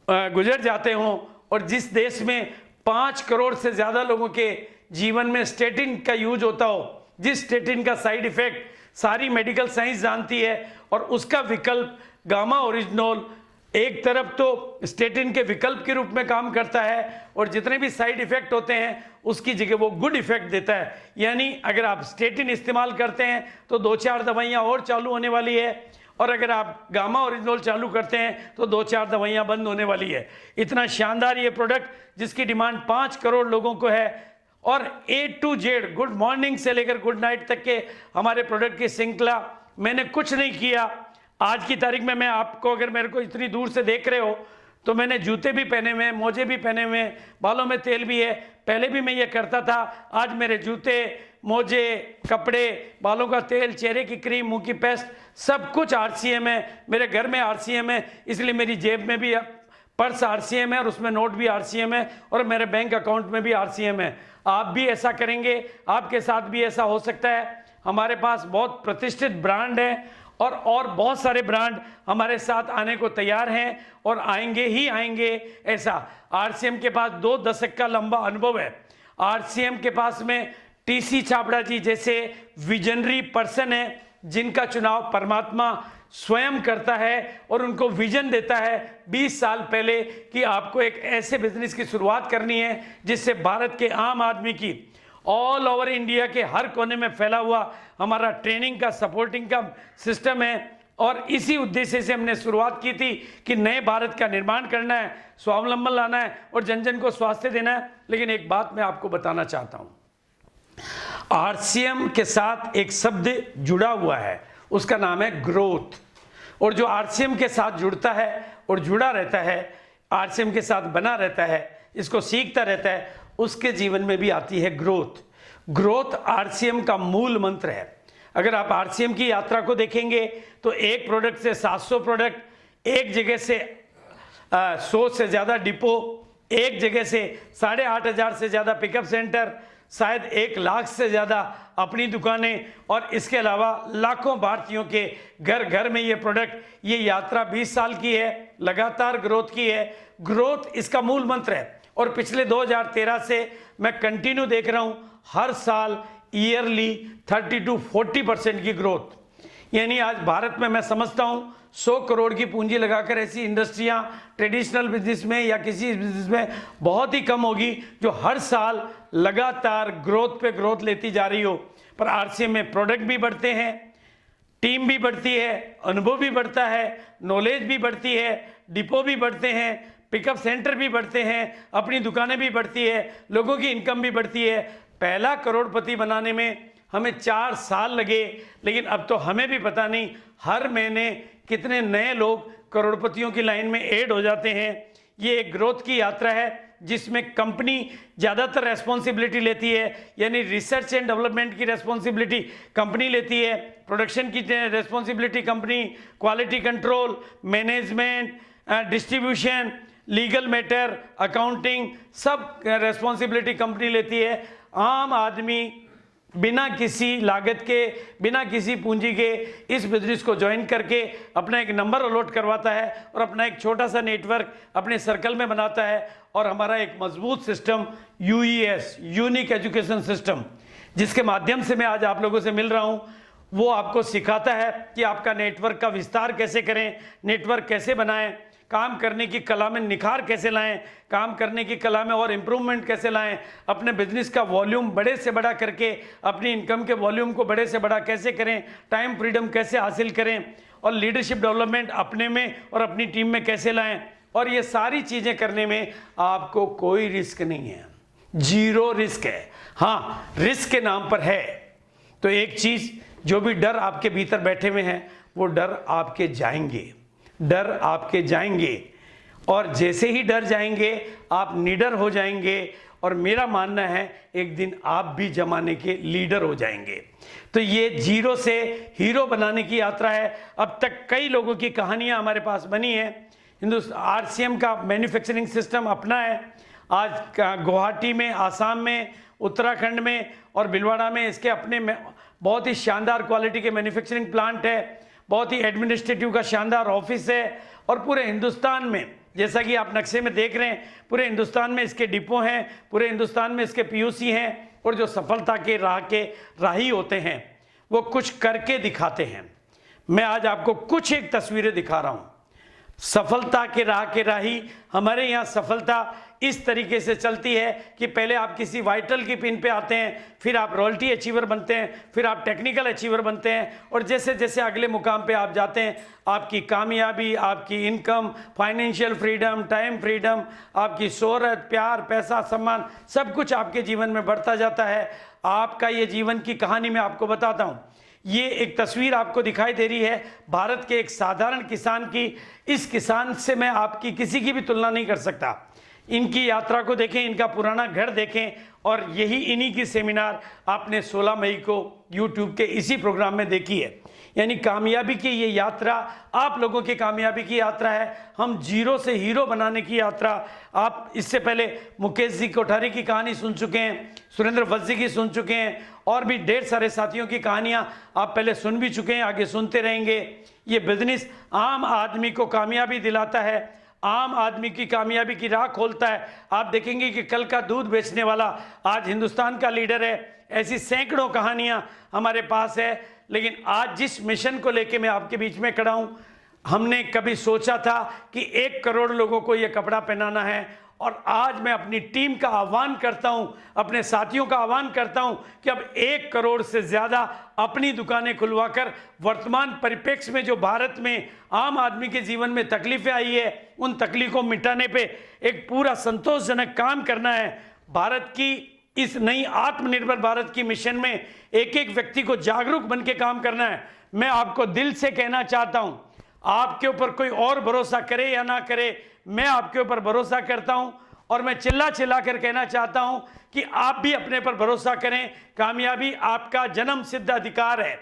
गुजर जाते हों और जिस देश में 5 करोड़ से ज़्यादा लोगों के जीवन में स्टेटिन का यूज होता हो, जिस स्टेटिन का साइड इफेक्ट सारी मेडिकल साइंस जानती है, और उसका विकल्प गामा ओरिजिनोल एक तरफ तो स्टेटिन के विकल्प के रूप में काम करता है और जितने भी साइड इफेक्ट होते हैं उसकी जगह वो गुड इफेक्ट देता है। यानी अगर आप स्टेटिन इस्तेमाल करते हैं तो 2-4 दवाइयाँ और चालू होने वाली है, और अगर आप गामा ओरिजिनोल चालू करते हैं तो 2-4 दवाइयाँ बंद होने वाली है। इतना शानदार ये प्रोडक्ट जिसकी डिमांड 5 करोड़ लोगों को है, और A to Z good morning से लेकर गुड नाइट तक के हमारे प्रोडक्ट की श्रृंखला। मैंने कुछ नहीं किया। आज की तारीख में मैं आपको, अगर मेरे को इतनी दूर से देख रहे हो तो मैंने जूते भी पहने हुए हैं, मोजे भी पहने हुए हैं, बालों में तेल भी है। पहले भी मैं ये करता था। आज मेरे जूते, मोजे, कपड़े, बालों का तेल, चेहरे की क्रीम, मुंह की पेस्ट, सब कुछ RCM है। मेरे घर में RCM है, इसलिए मेरी जेब में भी पर्स RCM है और उसमें नोट भी RCM है, और मेरे बैंक अकाउंट में भी RCM है। आप भी ऐसा करेंगे, आपके साथ भी ऐसा हो सकता है। हमारे पास बहुत प्रतिष्ठित ब्रांड है और बहुत सारे ब्रांड हमारे साथ आने को तैयार हैं और आएंगे ही आएंगे। ऐसा RCM के पास 2 दशक का लंबा अनुभव है। RCM के पास में TC छाबड़ा जी जैसे विजनरी पर्सन है जिनका चुनाव परमात्मा स्वयं करता है और उनको विजन देता है 20 साल पहले कि आपको एक ऐसे बिजनेस की शुरुआत करनी है जिससे भारत के आम आदमी की ऑल ओवर इंडिया के हर कोने में फैला हुआ हमारा ट्रेनिंग का, सपोर्टिंग का सिस्टम है। और इसी उद्देश्य से हमने शुरुआत की थी कि नए भारत का निर्माण करना है, स्वावलंबन लाना है और जन जन को स्वास्थ्य देना है। लेकिन एक बात मैं आपको बताना चाहता हूं, RCM के साथ एक शब्द जुड़ा हुआ है, उसका नाम है ग्रोथ। और जो RCM के साथ जुड़ता है और जुड़ा रहता है, RCM के साथ बना रहता है, इसको सीखता रहता है, उसके जीवन में भी आती है ग्रोथ। ग्रोथ RCM का मूल मंत्र है। अगर आप RCM की यात्रा को देखेंगे तो एक प्रोडक्ट से 700 प्रोडक्ट, एक जगह से 100 से ज़्यादा डिपो, एक जगह से 8,500 से ज़्यादा पिकअप सेंटर, शायद 1 लाख से ज़्यादा अपनी दुकानें, और इसके अलावा लाखों भारतीयों के घर घर में ये प्रोडक्ट। ये यात्रा 20 साल की है, लगातार ग्रोथ की है। ग्रोथ इसका मूल मंत्र है और पिछले 2013 से मैं कंटिन्यू देख रहा हूँ हर साल ईयरली 30 to 40% की ग्रोथ। यानी आज भारत में मैं समझता हूँ 100 करोड़ की पूंजी लगाकर ऐसी इंडस्ट्रियाँ ट्रेडिशनल बिजनेस में या किसी बिजनेस में बहुत ही कम होगी जो हर साल लगातार ग्रोथ पे ग्रोथ लेती जा रही हो। पर RCM में प्रोडक्ट भी बढ़ते हैं, टीम भी बढ़ती है, अनुभव भी बढ़ता है, नॉलेज भी बढ़ती है, डिपो भी बढ़ते हैं, पिकअप सेंटर भी बढ़ते हैं, अपनी दुकानें भी बढ़ती है, लोगों की इनकम भी बढ़ती है। पहला करोड़पति बनाने में हमें 4 साल लगे, लेकिन अब तो हमें भी पता नहीं हर महीने कितने नए लोग करोड़पतियों की लाइन में ऐड हो जाते हैं। ये एक ग्रोथ की यात्रा है जिसमें कंपनी ज़्यादातर रेस्पॉन्सिबिलिटी लेती है, यानी रिसर्च एंड डेवलपमेंट की रेस्पॉन्सिबिलिटी कंपनी लेती है, प्रोडक्शन की responsibility company, quality control, management, distribution, legal matter, accounting, सब रेस्पॉन्सिबिलिटी कंपनी लेती है। आम आदमी बिना किसी लागत के, बिना किसी पूंजी के इस बिजनेस को ज्वाइन करके अपना एक नंबर अलॉट करवाता है और अपना एक छोटा सा नेटवर्क अपने सर्कल में बनाता है। और हमारा एक मजबूत system UES, unique education system, जिसके माध्यम से मैं आज आप लोगों से मिल रहा हूँ, वो आपको सिखाता है कि आपका नेटवर्क का विस्तार कैसे करें, नेटवर्क कैसे बनाएं, काम करने की कला में निखार कैसे लाएं, काम करने की कला में और इम्प्रूवमेंट कैसे लाएं, अपने बिजनेस का वॉल्यूम बड़े से बड़ा करके अपनी इनकम के वॉल्यूम को बड़े से बड़ा कैसे करें, टाइम फ्रीडम कैसे हासिल करें, और लीडरशिप डेवलपमेंट अपने में और अपनी टीम में कैसे लाएं। और ये सारी चीज़ें करने में आपको कोई रिस्क नहीं है, 0 रिस्क है। हाँ, रिस्क के नाम पर है तो एक चीज़, जो भी डर आपके भीतर बैठे हुए हैं वो डर आपके जाएंगे, डर आपके जाएंगे, और जैसे ही डर जाएंगे आप निडर हो जाएंगे और मेरा मानना है एक दिन आप भी जमाने के लीडर हो जाएंगे। तो ये जीरो से हीरो बनाने की यात्रा है। अब तक कई लोगों की कहानियां हमारे पास बनी है। आरसीएम का मैन्युफैक्चरिंग सिस्टम अपना है। आज गुवाहाटी में, आसाम में, उत्तराखंड में और भिलवाड़ा में इसके अपने बहुत ही शानदार क्वालिटी के मैन्युफैक्चरिंग प्लांट है, बहुत ही एडमिनिस्ट्रेटिव का शानदार ऑफिस है। और पूरे हिंदुस्तान में, जैसा कि आप नक्शे में देख रहे हैं, पूरे हिंदुस्तान में इसके डिपो हैं, पूरे हिंदुस्तान में इसके पीयूसी हैं। और जो सफलता के राही होते हैं वो कुछ करके दिखाते हैं। मैं आज आपको कुछ एक तस्वीरें दिखा रहा हूं। सफलता के राही, हमारे यहाँ सफलता इस तरीके से चलती है कि पहले आप किसी वाइटल की पिन पे आते हैं, फिर आप रॉयल्टी अचीवर बनते हैं, फिर आप टेक्निकल अचीवर बनते हैं, और जैसे जैसे अगले मुकाम पे आप जाते हैं आपकी कामयाबी, आपकी income, financial freedom, time freedom, आपकी शोहरत, प्यार, पैसा, सम्मान, सब कुछ आपके जीवन में बढ़ता जाता है। आपका ये जीवन की कहानी मैं आपको बताता हूँ। ये एक तस्वीर आपको दिखाई दे रही है भारत के एक साधारण किसान की। इस किसान से मैं आपकी किसी की भी तुलना नहीं कर सकता। इनकी यात्रा को देखें, इनका पुराना घर देखें, और यही इन्हीं की सेमिनार आपने 16 मई को YouTube के इसी प्रोग्राम में देखी है। यानी कामयाबी की ये यात्रा आप लोगों की कामयाबी की यात्रा है, हम जीरो से हीरो बनाने की यात्रा। आप इससे पहले मुकेश जी कोठारी की कहानी सुन चुके हैं, सुरेंद्र वत्स जी की सुन चुके हैं, और भी ढेर सारे साथियों की कहानियां आप पहले सुन भी चुके हैं, आगे सुनते रहेंगे। ये बिजनेस आम आदमी को कामयाबी दिलाता है, आम आदमी की कामयाबी की राह खोलता है। आप देखेंगे कि कल का दूध बेचने वाला आज हिंदुस्तान का लीडर है। ऐसी सैकड़ों कहानियां हमारे पास है। लेकिन आज जिस मिशन को लेके मैं आपके बीच में खड़ा हूं, हमने कभी सोचा था कि 1 करोड़ लोगों को यह कपड़ा पहनाना है, और आज मैं अपनी टीम का आह्वान करता हूं, अपने साथियों का आह्वान करता हूं कि अब 1 करोड़ से ज्यादा अपनी दुकानें खुलवाकर वर्तमान परिप्रेक्ष्य में जो भारत में आम आदमी के जीवन में तकलीफें आई है, उन तकलीफों को मिटाने पे एक पूरा संतोषजनक काम करना है। भारत की इस नई आत्मनिर्भर भारत की मिशन में एक एक व्यक्ति को जागरूक बन के काम करना है। मैं आपको दिल से कहना चाहता हूं, आपके ऊपर कोई और भरोसा करे या ना करे, मैं आपके ऊपर भरोसा करता हूं, और मैं चिल्ला चिल्ला कर कहना चाहता हूं कि आप भी अपने पर भरोसा करें। कामयाबी आपका जन्म सिद्ध अधिकार है,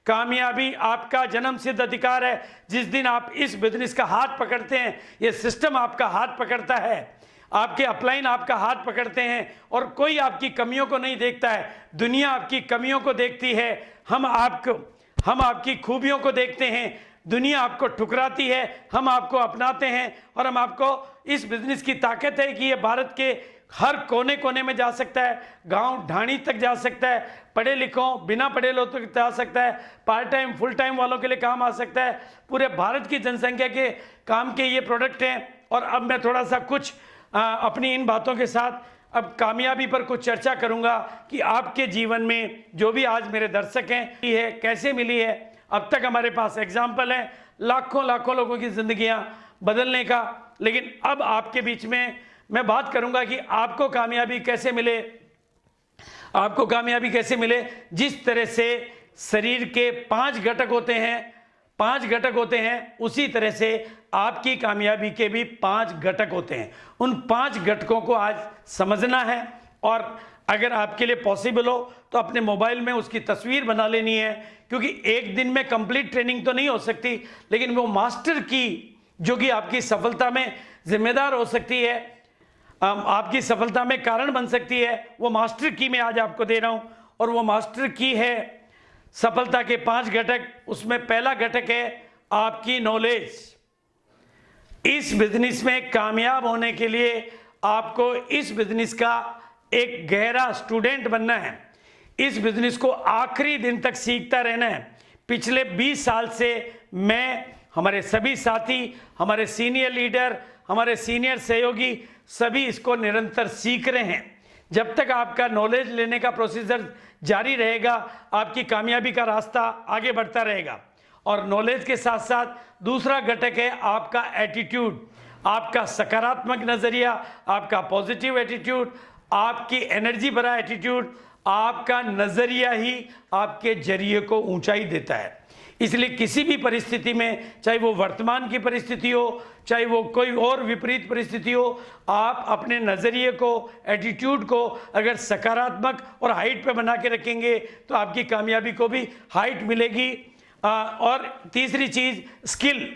कामयाबी आपका जन्म सिद्ध अधिकार है। जिस दिन आप इस बिजनेस का हाथ पकड़ते हैं, ये सिस्टम आपका हाथ पकड़ता है, आपके अपलाइन आपका हाथ पकड़ते हैं, और कोई आपकी कमियों को नहीं देखता है, दुनिया आपकी कमियों को देखती है। हम आपकी खूबियों को देखते हैं। दुनिया आपको ठुकराती है, हम आपको अपनाते हैं, और हम आपको इस बिजनेस की ताकत है कि ये भारत के हर कोने कोने में जा सकता है, गांव ढाणी तक जा सकता है, पढ़े लिखों बिना पढ़े लोगों तक जा सकता है, पार्ट टाइम फुल टाइम वालों के लिए काम आ सकता है। पूरे भारत की जनसंख्या के काम के ये प्रोडक्ट हैं। और अब मैं थोड़ा सा कुछ अपनी इन बातों के साथ अब कामयाबी पर कुछ चर्चा करूंगा कि आपके जीवन में जो भी आज मेरे दर्शक हैं ये कैसे मिली है। अब तक हमारे पास एग्जाम्पल है लाखों लाखों लोगों की जिंदगियां बदलने का, लेकिन अब आपके बीच में मैं बात करूंगा कि आपको कामयाबी कैसे मिले। आपको कामयाबी कैसे मिले? जिस तरह से शरीर के 5 घटक होते हैं, 5 घटक होते हैं, उसी तरह से आपकी कामयाबी के भी 5 घटक होते हैं। उन 5 घटकों को आज समझना है, और अगर आपके लिए पॉसिबल हो तो अपने मोबाइल में उसकी तस्वीर बना लेनी है, क्योंकि एक दिन में कंप्लीट ट्रेनिंग तो नहीं हो सकती, लेकिन वो मास्टर की जो कि आपकी सफलता में जिम्मेदार हो सकती है, आपकी सफलता में कारण बन सकती है, वो मास्टर की मैं आज आपको दे रहा हूं। और वो मास्टर की है सफलता के 5 घटक। उसमें पहला घटक है आपकी नॉलेज। इस बिजनेस में कामयाब होने के लिए आपको इस बिजनेस का एक गहरा स्टूडेंट बनना है। इस बिजनेस को आखिरी दिन तक सीखता रहना है। पिछले 20 साल से मैं, हमारे सभी साथी, हमारे सीनियर लीडर, हमारे सीनियर सहयोगी सभी इसको निरंतर सीख रहे हैं। जब तक आपका नॉलेज लेने का प्रोसीजर जारी रहेगा, आपकी कामयाबी का रास्ता आगे बढ़ता रहेगा। और नॉलेज के साथ साथ दूसरा घटक है आपका एटीट्यूड, आपका सकारात्मक नजरिया, आपका पॉजिटिव एटीट्यूड, आपकी एनर्जी भरा एटीट्यूड। आपका नजरिया ही आपके जरिए को ऊंचाई देता है। इसलिए किसी भी परिस्थिति में, चाहे वो वर्तमान की परिस्थिति हो, चाहे वो कोई और विपरीत परिस्थिति हो, आप अपने नज़रिए को, एटीट्यूड को अगर सकारात्मक और हाइट पे बना के रखेंगे तो आपकी कामयाबी को भी हाइट मिलेगी। और तीसरी चीज़ स्किल,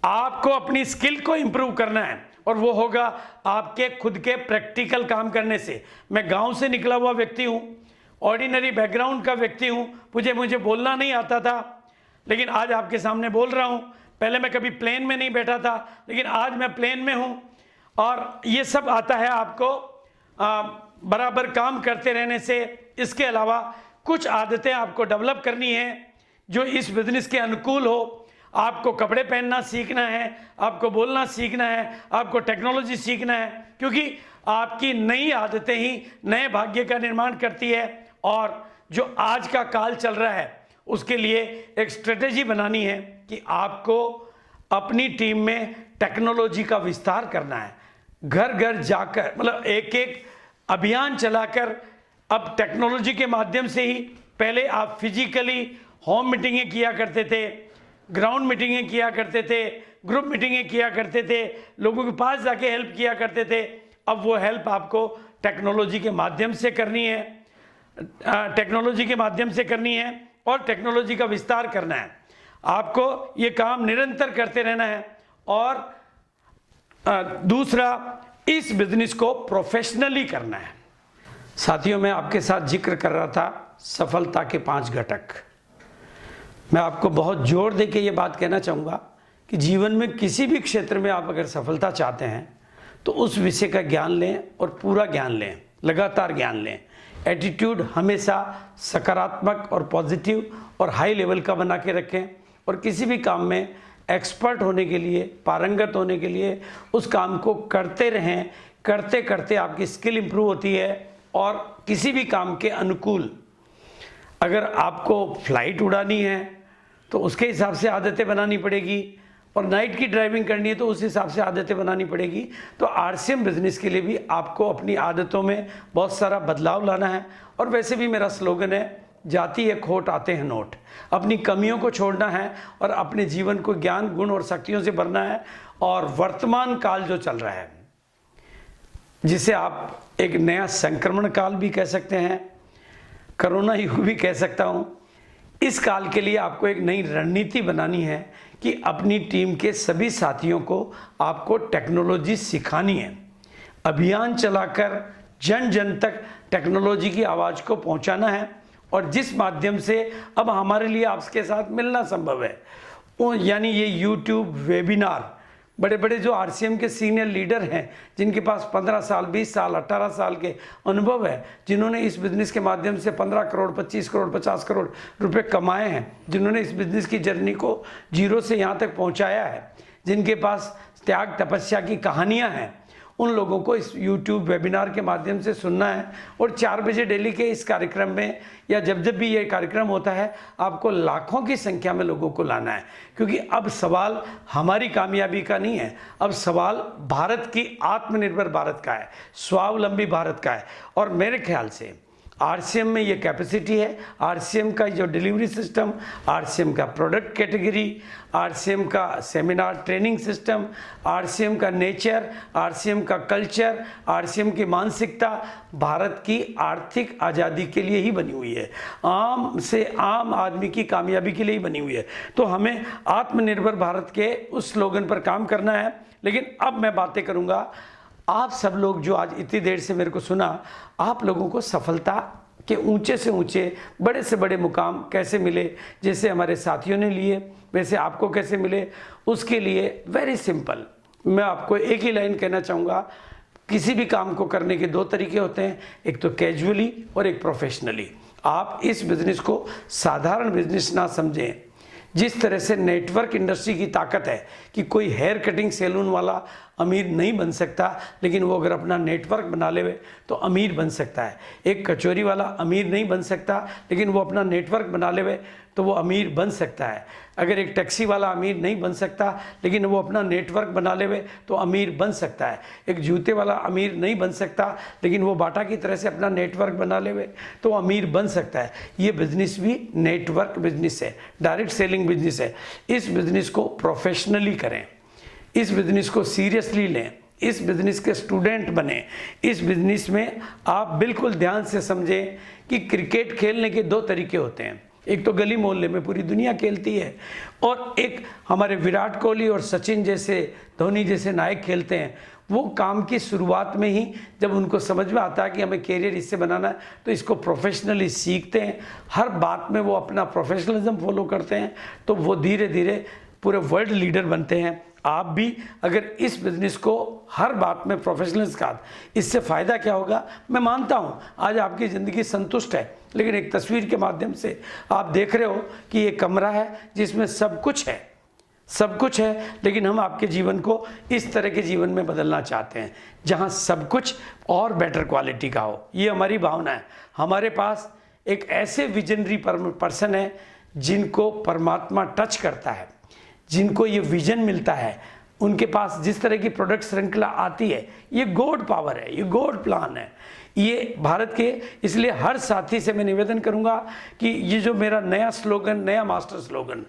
आपको अपनी स्किल को इम्प्रूव करना है और वो होगा आपके खुद के प्रैक्टिकल काम करने से। मैं गांव से निकला हुआ व्यक्ति हूँ, ऑर्डिनरी बैकग्राउंड का व्यक्ति हूँ, मुझे बोलना नहीं आता था, लेकिन आज आपके सामने बोल रहा हूँ। पहले मैं कभी प्लेन में नहीं बैठा था, लेकिन आज मैं प्लेन में हूँ। और ये सब आता है आपको बराबर काम करते रहने से। इसके अलावा कुछ आदतें आपको डेवलप करनी है जो इस बिजनेस के अनुकूल हो। आपको कपड़े पहनना सीखना है, आपको बोलना सीखना है, आपको टेक्नोलॉजी सीखना है, क्योंकि आपकी नई आदतें ही नए भाग्य का निर्माण करती है। और जो आज का काल चल रहा है उसके लिए एक स्ट्रेटेजी बनानी है कि आपको अपनी टीम में टेक्नोलॉजी का विस्तार करना है। घर घर जाकर, मतलब एक एक अभियान चलाकर, अब टेक्नोलॉजी के माध्यम से ही, पहले आप फिजिकली होम मीटिंगें किया करते थे, ग्राउंड मीटिंगें किया करते थे, ग्रुप मीटिंगें किया करते थे, लोगों के पास जाके हेल्प किया करते थे। अब वो हेल्प आपको टेक्नोलॉजी के माध्यम से करनी है, टेक्नोलॉजी के माध्यम से करनी है और टेक्नोलॉजी का विस्तार करना है। आपको ये काम निरंतर करते रहना है। और दूसरा, इस बिजनेस को प्रोफेशनली करना है। साथियों, मैं आपके साथ जिक्र कर रहा था सफलता के 5 घटक। मैं आपको बहुत जोर दे के ये बात कहना चाहूँगा कि जीवन में किसी भी क्षेत्र में आप अगर सफलता चाहते हैं तो उस विषय का ज्ञान लें और पूरा ज्ञान लें, लगातार ज्ञान लें। एटीट्यूड हमेशा सकारात्मक और पॉजिटिव और हाई लेवल का बना के रखें। और किसी भी काम में एक्सपर्ट होने के लिए, पारंगत होने के लिए उस काम को करते रहें। करते करते आपकी स्किल इंप्रूव होती है और किसी भी काम के अनुकूल, अगर आपको फ्लाइट उड़ानी है तो उसके हिसाब से आदतें बनानी पड़ेगी, और नाइट की ड्राइविंग करनी है तो उस हिसाब से आदतें बनानी पड़ेगी। तो आरसीएम बिजनेस के लिए भी आपको अपनी आदतों में बहुत सारा बदलाव लाना है। और वैसे भी मेरा स्लोगन है, जाती है खोट आते हैं नोट। अपनी कमियों को छोड़ना है और अपने जीवन को ज्ञान, गुण और शक्तियों से भरना है। और वर्तमान काल जो चल रहा है, जिसे आप एक नया संक्रमण काल भी कह सकते हैं, कोरोना युग भी कह सकता हूँ, इस काल के लिए आपको एक नई रणनीति बनानी है कि अपनी टीम के सभी साथियों को आपको टेक्नोलॉजी सिखानी है। अभियान चलाकर जन जन तक टेक्नोलॉजी की आवाज़ को पहुंचाना है। और जिस माध्यम से अब हमारे लिए आपके साथ मिलना संभव है, वो यानी ये यूट्यूब वेबिनार, बड़े बड़े जो आरसीएम के सीनियर लीडर हैं, जिनके पास 15 साल, 20 साल, 18 साल के अनुभव है, जिन्होंने इस बिज़नेस के माध्यम से 15 करोड़, 25 करोड़, 50 करोड़ रुपए कमाए हैं, जिन्होंने इस बिज़नेस की जर्नी को जीरो से यहाँ तक पहुँचाया है, जिनके पास त्याग तपस्या की कहानियाँ हैं, उन लोगों को इस YouTube वेबिनार के माध्यम से सुनना है। और 4 बजे डेली के इस कार्यक्रम में, या जब जब भी ये कार्यक्रम होता है, आपको लाखों की संख्या में लोगों को लाना है। क्योंकि अब सवाल हमारी कामयाबी का नहीं है, अब सवाल भारत की, आत्मनिर्भर भारत का है, स्वावलंबी भारत का है। और मेरे ख्याल से आरसीएम में ये कैपेसिटी है, आरसीएम का जो डिलीवरी सिस्टम, आरसीएम का प्रोडक्ट कैटेगरी, आरसीएम का सेमिनार ट्रेनिंग सिस्टम, आरसीएम का नेचर, आरसीएम का कल्चर, आरसीएम की मानसिकता भारत की आर्थिक आज़ादी के लिए ही बनी हुई है, आम से आम आदमी की कामयाबी के लिए ही बनी हुई है। तो हमें आत्मनिर्भर भारत के उस स्लोगन पर काम करना है। लेकिन अब मैं बातें करूँगा, आप सब लोग जो आज इतनी देर से मेरे को सुना, आप लोगों को सफलता के ऊंचे से ऊंचे, बड़े से बड़े मुकाम कैसे मिले, जैसे हमारे साथियों ने लिए वैसे आपको कैसे मिले, उसके लिए वेरी सिंपल मैं आपको एक ही लाइन कहना चाहूँगा। किसी भी काम को करने के 2 तरीके होते हैं, एक तो कैजुअली और एक प्रोफेशनली। आप इस बिज़नेस को साधारण बिजनेस ना समझें। जिस तरह से नेटवर्क इंडस्ट्री की ताकत है कि कोई हेयर कटिंग सैलून वाला अमीर नहीं बन सकता, लेकिन वो अगर अपना नेटवर्क बना ले तो अमीर बन सकता है। एक कचौरी वाला अमीर नहीं बन सकता, लेकिन वो अपना नेटवर्क बना ले तो वो अमीर बन सकता है। अगर एक टैक्सी वाला अमीर नहीं बन सकता, लेकिन वो अपना नेटवर्क बना ले तो अमीर बन सकता है। एक जूते वाला अमीर नहीं बन सकता, लेकिन वो बाटा की तरह से अपना नेटवर्क बना ले तो अमीर बन सकता है। ये बिजनेस भी नेटवर्क बिजनेस है, डायरेक्ट सेलिंग बिजनेस है। इस बिजनेस को प्रोफेशनली करें, इस बिजनेस को सीरियसली लें, इस बिजनेस के स्टूडेंट बने। इस बिजनेस में आप बिल्कुल ध्यान से समझें कि क्रिकेट खेलने के दो तरीके होते हैं। एक तो गली मोहल्ले में पूरी दुनिया खेलती है, और एक हमारे विराट कोहली और सचिन जैसे, धोनी जैसे नायक खेलते हैं। वो काम की शुरुआत में ही जब उनको समझ में आता है कि हमें कैरियर इससे बनाना है, तो इसको प्रोफेशनली सीखते हैं, हर बात में वो अपना प्रोफेशनलिज्म फॉलो करते हैं, तो वो धीरे धीरे पूरे वर्ल्ड लीडर बनते हैं। आप भी अगर इस बिज़नेस को हर बात में प्रोफेशनल्स का, इससे फ़ायदा क्या होगा, मैं मानता हूँ आज आपकी ज़िंदगी संतुष्ट है, लेकिन एक तस्वीर के माध्यम से आप देख रहे हो कि ये कमरा है जिसमें सब कुछ है, सब कुछ है, लेकिन हम आपके जीवन को इस तरह के जीवन में बदलना चाहते हैं जहाँ सब कुछ और बेटर क्वालिटी का हो। ये हमारी भावना है। हमारे पास एक ऐसे विजनरी पर्सन है जिनको परमात्मा टच करता है, जिनको ये विजन मिलता है, उनके पास जिस तरह की प्रोडक्ट श्रृंखला आती है, ये गॉड पावर है, ये गॉड प्लान है, ये भारत के। इसलिए हर साथी से मैं निवेदन करूंगा कि ये जो मेरा नया स्लोगन, नया मास्टर स्लोगन,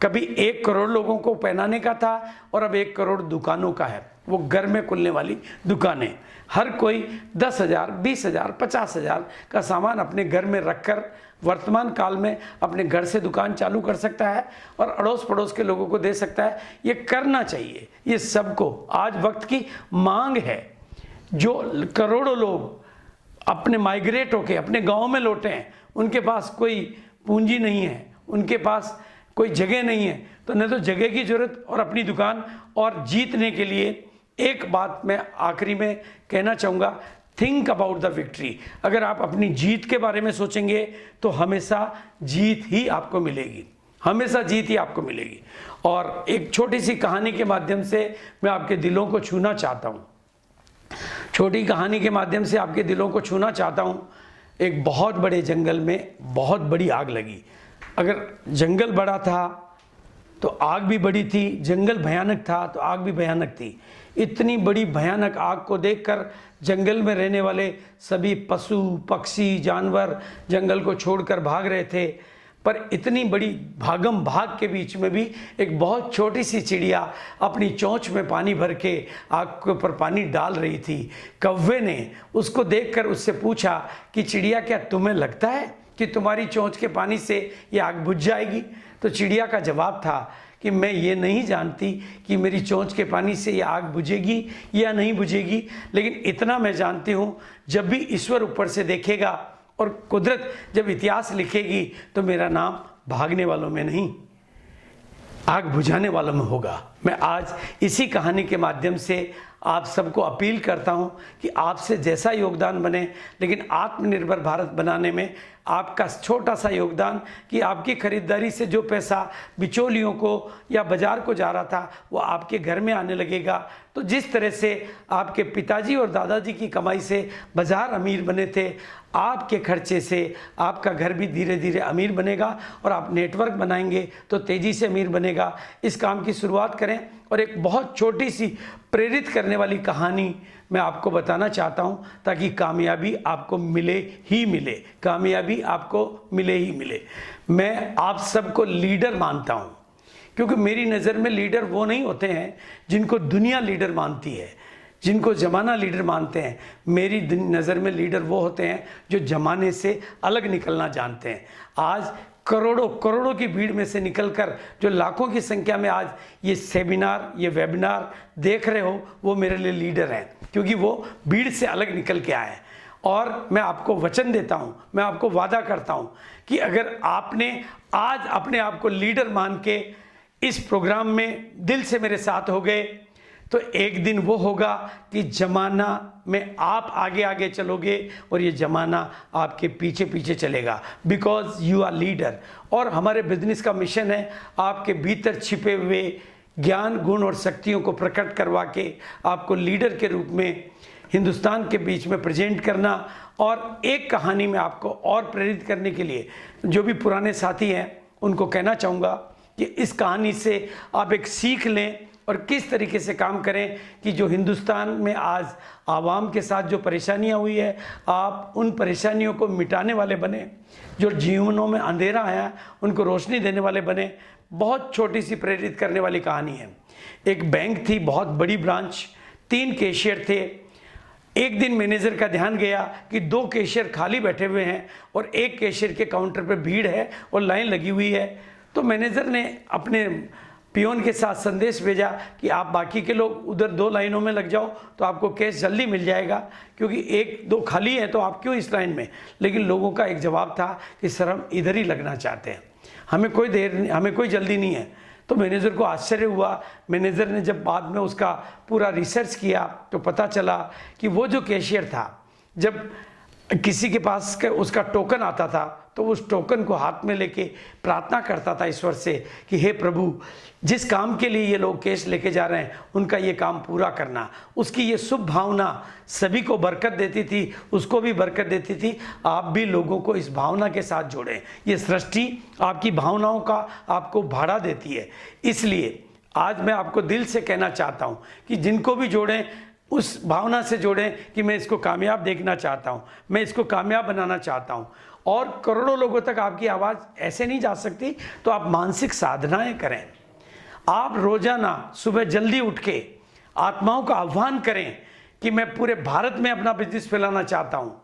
कभी 1 करोड़ लोगों को पहनाने का था और अब 1 करोड़ दुकानों का है। वो घर में खुलने वाली दुकानें, हर कोई 10,000, 20,000, 50,000 का सामान अपने घर में रखकर वर्तमान काल में अपने घर से दुकान चालू कर सकता है और अड़ोस पड़ोस के लोगों को दे सकता है। ये करना चाहिए, ये सबको आज वक्त की मांग है। जो करोड़ों लोग अपने माइग्रेट होके अपने गांव में लौटे हैं, उनके पास कोई पूंजी नहीं है, उनके पास कोई जगह नहीं है, तो न तो जगह की जरूरत और अपनी दुकान। और जीतने के लिए एक बात मैं आखिरी में कहना चाहूँगा, थिंक अबाउट द विक्ट्री। अगर आप अपनी जीत के बारे में सोचेंगे तो हमेशा जीत ही आपको मिलेगी, हमेशा जीत ही आपको मिलेगी। और एक छोटी सी कहानी के माध्यम से मैं आपके दिलों को छूना चाहता हूँ, छोटी कहानी के माध्यम से आपके दिलों को छूना चाहता हूँ। एक बहुत बड़े जंगल में बहुत बड़ी आग लगी। अगर जंगल बड़ा था तो आग भी बड़ी थी, जंगल भयानक था तो आग भी भयानक थी। इतनी बड़ी भयानक आग को देखकर जंगल में रहने वाले सभी पशु पक्षी जानवर जंगल को छोड़कर भाग रहे थे। पर इतनी बड़ी भागम भाग के बीच में भी एक बहुत छोटी सी चिड़िया अपनी चोंच में पानी भर के आग के ऊपर पानी डाल रही थी। कौवे ने उसको देखकर उससे पूछा कि चिड़िया, क्या तुम्हें लगता है कि तुम्हारी चोंच के पानी से ये आग बुझ जाएगी? तो चिड़िया का जवाब था कि मैं ये नहीं जानती कि मेरी चोंच के पानी से ये आग बुझेगी या नहीं बुझेगी, लेकिन इतना मैं जानती हूँ, जब भी ईश्वर ऊपर से देखेगा और कुदरत जब इतिहास लिखेगी तो मेरा नाम भागने वालों में नहीं, आग बुझाने वालों में होगा। मैं आज इसी कहानी के माध्यम से आप सबको अपील करता हूं कि आपसे जैसा योगदान बने, लेकिन आत्मनिर्भर भारत बनाने में आपका छोटा सा योगदान, कि आपकी खरीदारी से जो पैसा बिचौलियों को या बाजार को जा रहा था वो आपके घर में आने लगेगा। तो जिस तरह से आपके पिताजी और दादाजी की कमाई से बाजार अमीर बने थे, आपके खर्चे से आपका घर भी धीरे धीरे अमीर बनेगा और आप नेटवर्क बनाएंगे तो तेज़ी से अमीर बनेगा। इस काम की शुरुआत करें। और एक बहुत छोटी सी प्रेरित करने वाली कहानी मैं आपको बताना चाहता हूं, ताकि कामयाबी आपको मिले ही मिले, कामयाबी आपको मिले ही मिले। मैं आप सबको लीडर मानता हूं, क्योंकि मेरी नज़र में लीडर वो नहीं होते हैं जिनको दुनिया लीडर मानती है, जिनको ज़माना लीडर मानते हैं। मेरी नज़र में लीडर वो होते हैं जो ज़माने से अलग निकलना जानते हैं। आज करोड़ों करोड़ों की भीड़ में से निकलकर जो लाखों की संख्या में आज ये सेमिनार, ये वेबिनार देख रहे हो, वो मेरे लिए लीडर हैं, क्योंकि वो भीड़ से अलग निकल के आए हैं। और मैं आपको वचन देता हूं, मैं आपको वादा करता हूं कि अगर आपने आज अपने आप को लीडर मान के इस प्रोग्राम में दिल से मेरे साथ हो गए, तो एक दिन वो होगा कि जमाना में आप आगे आगे चलोगे और ये जमाना आपके पीछे पीछे चलेगा, बिकॉज यू आर लीडर। और हमारे बिजनेस का मिशन है आपके भीतर छिपे हुए ज्ञान, गुण और शक्तियों को प्रकट करवा के आपको लीडर के रूप में हिंदुस्तान के बीच में प्रेजेंट करना, और एक कहानी में आपको और प्रेरित करने के लिए जो भी पुराने साथी हैं उनको कहना चाहूँगा कि इस कहानी से आप एक सीख लें और किस तरीके से काम करें कि जो हिंदुस्तान में आज आवाम के साथ जो परेशानियां हुई है, आप उन परेशानियों को मिटाने वाले बने, जो जीवनों में अंधेरा है उनको रोशनी देने वाले बने। बहुत छोटी सी प्रेरित करने वाली कहानी है। एक बैंक थी, बहुत बड़ी ब्रांच, 3 कैशियर थे। एक दिन मैनेजर का ध्यान गया कि 2 कैशियर खाली बैठे हुए हैं और एक कैशियर के काउंटर पर भीड़ है और लाइन लगी हुई है। तो मैनेजर ने अपने पियोन के साथ संदेश भेजा कि आप बाकी के लोग उधर 2 लाइनों में लग जाओ तो आपको कैश जल्दी मिल जाएगा, क्योंकि 1-2 खाली है तो आप क्यों इस लाइन में। लेकिन लोगों का एक जवाब था कि सर हम इधर ही लगना चाहते हैं, हमें कोई जल्दी नहीं है। तो मैनेजर को आश्चर्य हुआ। मैनेजर ने जब बाद में उसका पूरा रिसर्च किया तो पता चला कि वो जो कैशियर था, जब किसी के पास उसका टोकन आता था तो उस टोकन को हाथ में लेके प्रार्थना करता था ईश्वर से कि हे प्रभु, जिस काम के लिए ये लोग कैश लेके जा रहे हैं उनका ये काम पूरा करना। उसकी ये शुभ भावना सभी को बरकत देती थी, उसको भी बरकत देती थी। आप भी लोगों को इस भावना के साथ जोड़ें। ये सृष्टि आपकी भावनाओं का आपको भाड़ा देती है। इसलिए आज मैं आपको दिल से कहना चाहता हूँ कि जिनको भी जोड़ें उस भावना से जोड़ें कि मैं इसको कामयाब देखना चाहता हूँ, मैं इसको कामयाब बनाना चाहता हूँ। और करोड़ों लोगों तक आपकी आवाज़ ऐसे नहीं जा सकती, तो आप मानसिक साधनाएं करें। आप रोजाना सुबह जल्दी उठ के आत्माओं का आह्वान करें कि मैं पूरे भारत में अपना बिजनेस फैलाना चाहता हूँ।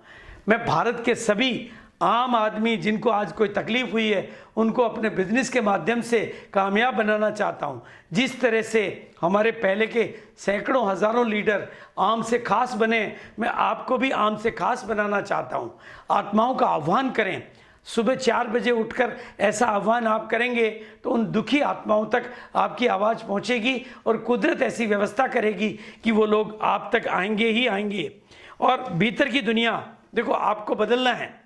मैं भारत के सभी आम आदमी जिनको आज कोई तकलीफ हुई है उनको अपने बिजनेस के माध्यम से कामयाब बनाना चाहता हूं। जिस तरह से हमारे पहले के सैकड़ों हजारों लीडर आम से खास बने, मैं आपको भी आम से खास बनाना चाहता हूं। आत्माओं का आह्वान करें। सुबह 4 बजे उठकर ऐसा आह्वान आप करेंगे तो उन दुखी आत्माओं तक आपकी आवाज़ पहुंचेगी और कुदरत ऐसी व्यवस्था करेगी कि वो लोग आप तक आएंगे ही आएंगे। और भीतर की दुनिया देखो, आपको बदलना है।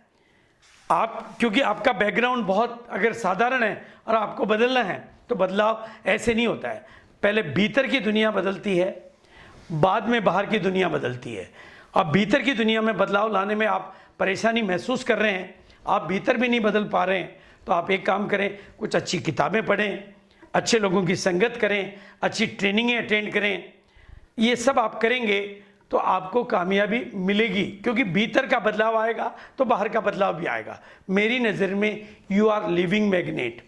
क्योंकि आपका बैकग्राउंड बहुत अगर साधारण है और आपको बदलना है तो बदलाव ऐसे नहीं होता है। पहले भीतर की दुनिया बदलती है, बाद में बाहर की दुनिया बदलती है। अब भीतर की दुनिया में बदलाव लाने में आप परेशानी महसूस कर रहे हैं, आप भीतर भी नहीं बदल पा रहे हैं, तो आप एक काम करें, कुछ अच्छी किताबें पढ़ें, अच्छे लोगों की संगत करें, अच्छी ट्रेनिंगें अटेंड करें। ये सब आप करेंगे तो आपको कामयाबी मिलेगी, क्योंकि भीतर का बदलाव आएगा तो बाहर का बदलाव भी आएगा। मेरी नज़र में यू आर लिविंग मैग्नेट।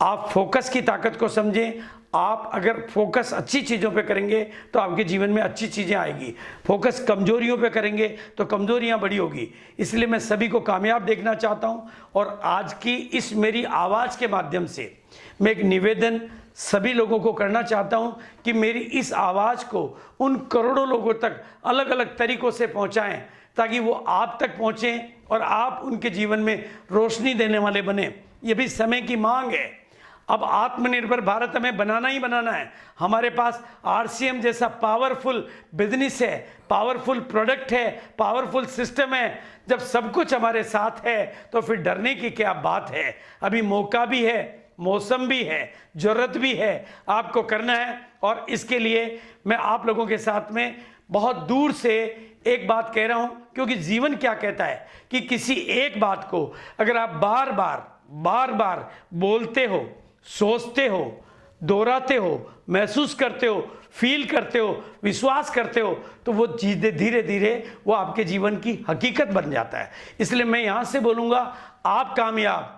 आप फोकस की ताकत को समझें। आप अगर फोकस अच्छी चीज़ों पे करेंगे तो आपके जीवन में अच्छी चीज़ें आएगी। फोकस कमजोरियों पे करेंगे तो कमजोरियां बड़ी होगी। इसलिए मैं सभी को कामयाब देखना चाहता हूं। और आज की इस मेरी आवाज़ के माध्यम से मैं एक निवेदन सभी लोगों को करना चाहता हूं कि मेरी इस आवाज़ को उन करोड़ों लोगों तक अलग अलग तरीकों से पहुंचाएं, ताकि वो आप तक पहुंचें और आप उनके जीवन में रोशनी देने वाले बने। ये भी समय की मांग है। अब आत्मनिर्भर भारत हमें बनाना ही बनाना है। हमारे पास आरसीएम जैसा पावरफुल बिजनेस है, पावरफुल प्रोडक्ट है, पावरफुल सिस्टम है। जब सब कुछ हमारे साथ है तो फिर डरने की क्या बात है। अभी मौका भी है, मौसम भी है, जरूरत भी है, आपको करना है। और इसके लिए मैं आप लोगों के साथ में बहुत दूर से एक बात कह रहा हूं, क्योंकि जीवन क्या कहता है कि किसी एक बात को अगर आप बार बार बोलते हो, सोचते हो, दोहराते हो, महसूस करते हो, फील करते हो, विश्वास करते हो, तो वो धीरे धीरे वो आपके जीवन की हकीकत बन जाता है। इसलिए मैं यहां से बोलूंगा आप कामयाब,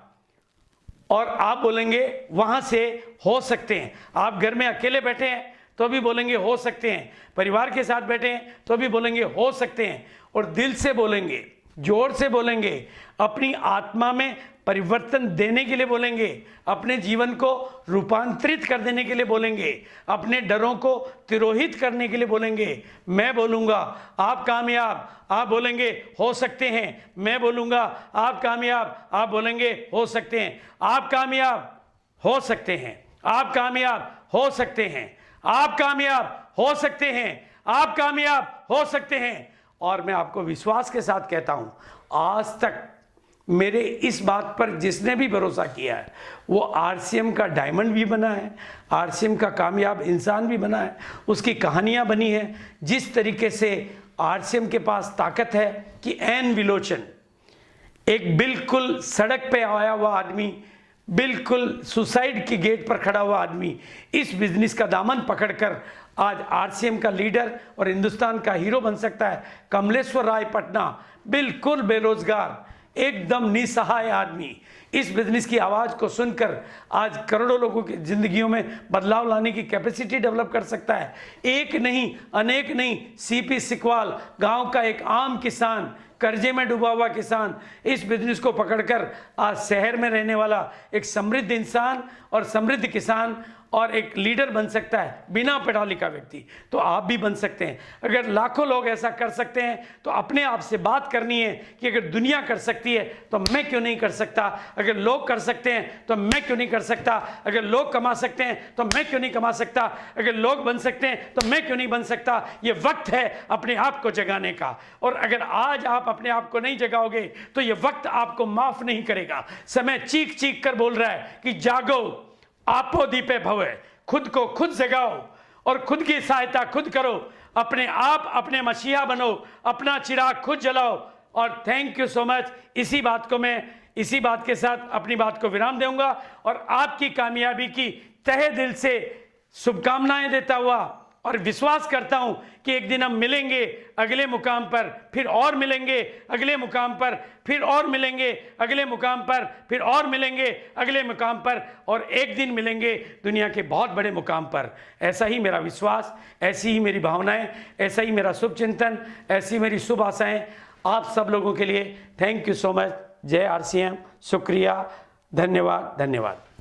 और आप बोलेंगे वहां से हो सकते हैं। आप घर में अकेले बैठे हैं तो भी बोलेंगे हो सकते हैं, परिवार के साथ बैठे हैं तो भी बोलेंगे हो सकते हैं। और दिल से बोलेंगे, जोर से बोलेंगे, अपनी आत्मा में परिवर्तन देने के लिए बोलेंगे, अपने जीवन को रूपांतरित कर देने के लिए बोलेंगे, अपने डरों को तिरोहित करने के लिए बोलेंगे। मैं बोलूँगा आप कामयाब, आप बोलेंगे हो सकते हैं। मैं बोलूँगा आप कामयाब, आप बोलेंगे हो सकते हैं। आप कामयाब हो सकते हैं, आप कामयाब हो सकते हैं, आप कामयाब हो सकते हैं, आप कामयाब हो सकते हैं। और मैं आपको विश्वास के साथ कहता हूँ, आज तक मेरे इस बात पर जिसने भी भरोसा किया है वो आरसीएम का डायमंड भी बना है, आरसीएम का कामयाब इंसान भी बना है, उसकी कहानियां बनी है। जिस तरीके से आरसीएम के पास ताकत है कि एन विलोचन, एक बिल्कुल सड़क पे आया हुआ आदमी, बिल्कुल सुसाइड की गेट पर खड़ा हुआ आदमी इस बिजनेस का दामन पकड़कर आज आरसीएम का लीडर और हिंदुस्तान का हीरो बन सकता है। कमलेश्वर राय पटना बिल्कुल बेरोजगार, एकदम निसहाय आदमी इस बिजनेस की आवाज़ को सुनकर आज करोड़ों लोगों की जिंदगियों में बदलाव लाने की कैपेसिटी डेवलप कर सकता है। एक नहीं, अनेक नहीं, सीपी सिकवाल गांव का एक आम किसान, कर्जे में डूबा हुआ किसान, इस बिजनेस को पकड़कर आज शहर में रहने वाला एक समृद्ध इंसान और समृद्ध किसान और एक लीडर बन सकता है बिना पढ़ा लिखा व्यक्ति। तो आप भी बन सकते हैं। अगर लाखों लोग ऐसा कर सकते हैं तो अपने आप से बात करनी है कि अगर दुनिया कर सकती है तो मैं क्यों नहीं कर सकता, अगर लोग कर सकते हैं तो मैं क्यों नहीं कर सकता, अगर लोग कमा सकते हैं तो मैं क्यों नहीं कमा सकता, अगर लोग बन सकते हैं तो मैं क्यों नहीं बन सकता। ये वक्त है अपने आप को जगाने का, और अगर आज आप अपने आप को नहीं जगाओगे तो ये वक्त आपको माफ नहीं करेगा। समय चीख चीख कर बोल रहा है कि जागो, आपो दीपे भवे, खुद को खुद जगाओ और खुद की सहायता खुद करो, अपने आप अपने मसीहा बनो, अपना चिराग खुद जलाओ। और थैंक यू सो मच। इसी बात के साथ अपनी बात को विराम दूंगा और आपकी कामयाबी की तहे दिल से शुभकामनाएं देता हुआ और विश्वास करता हूं कि एक दिन हम मिलेंगे अगले मुकाम पर, फिर और मिलेंगे अगले मुकाम पर, फिर और मिलेंगे अगले मुकाम पर, फिर और मिलेंगे अगले मुकाम पर, और एक दिन मिलेंगे दुनिया के बहुत बड़े मुकाम पर। ऐसा ही मेरा विश्वास, ऐसी ही मेरी भावनाएं, ऐसा ही मेरा शुभ चिंतन, ऐसी मेरी शुभ आशाएं आप सब लोगों के लिए। Thank you so much. जय आरसीएम। शुक्रिया, धन्यवाद, धन्यवाद।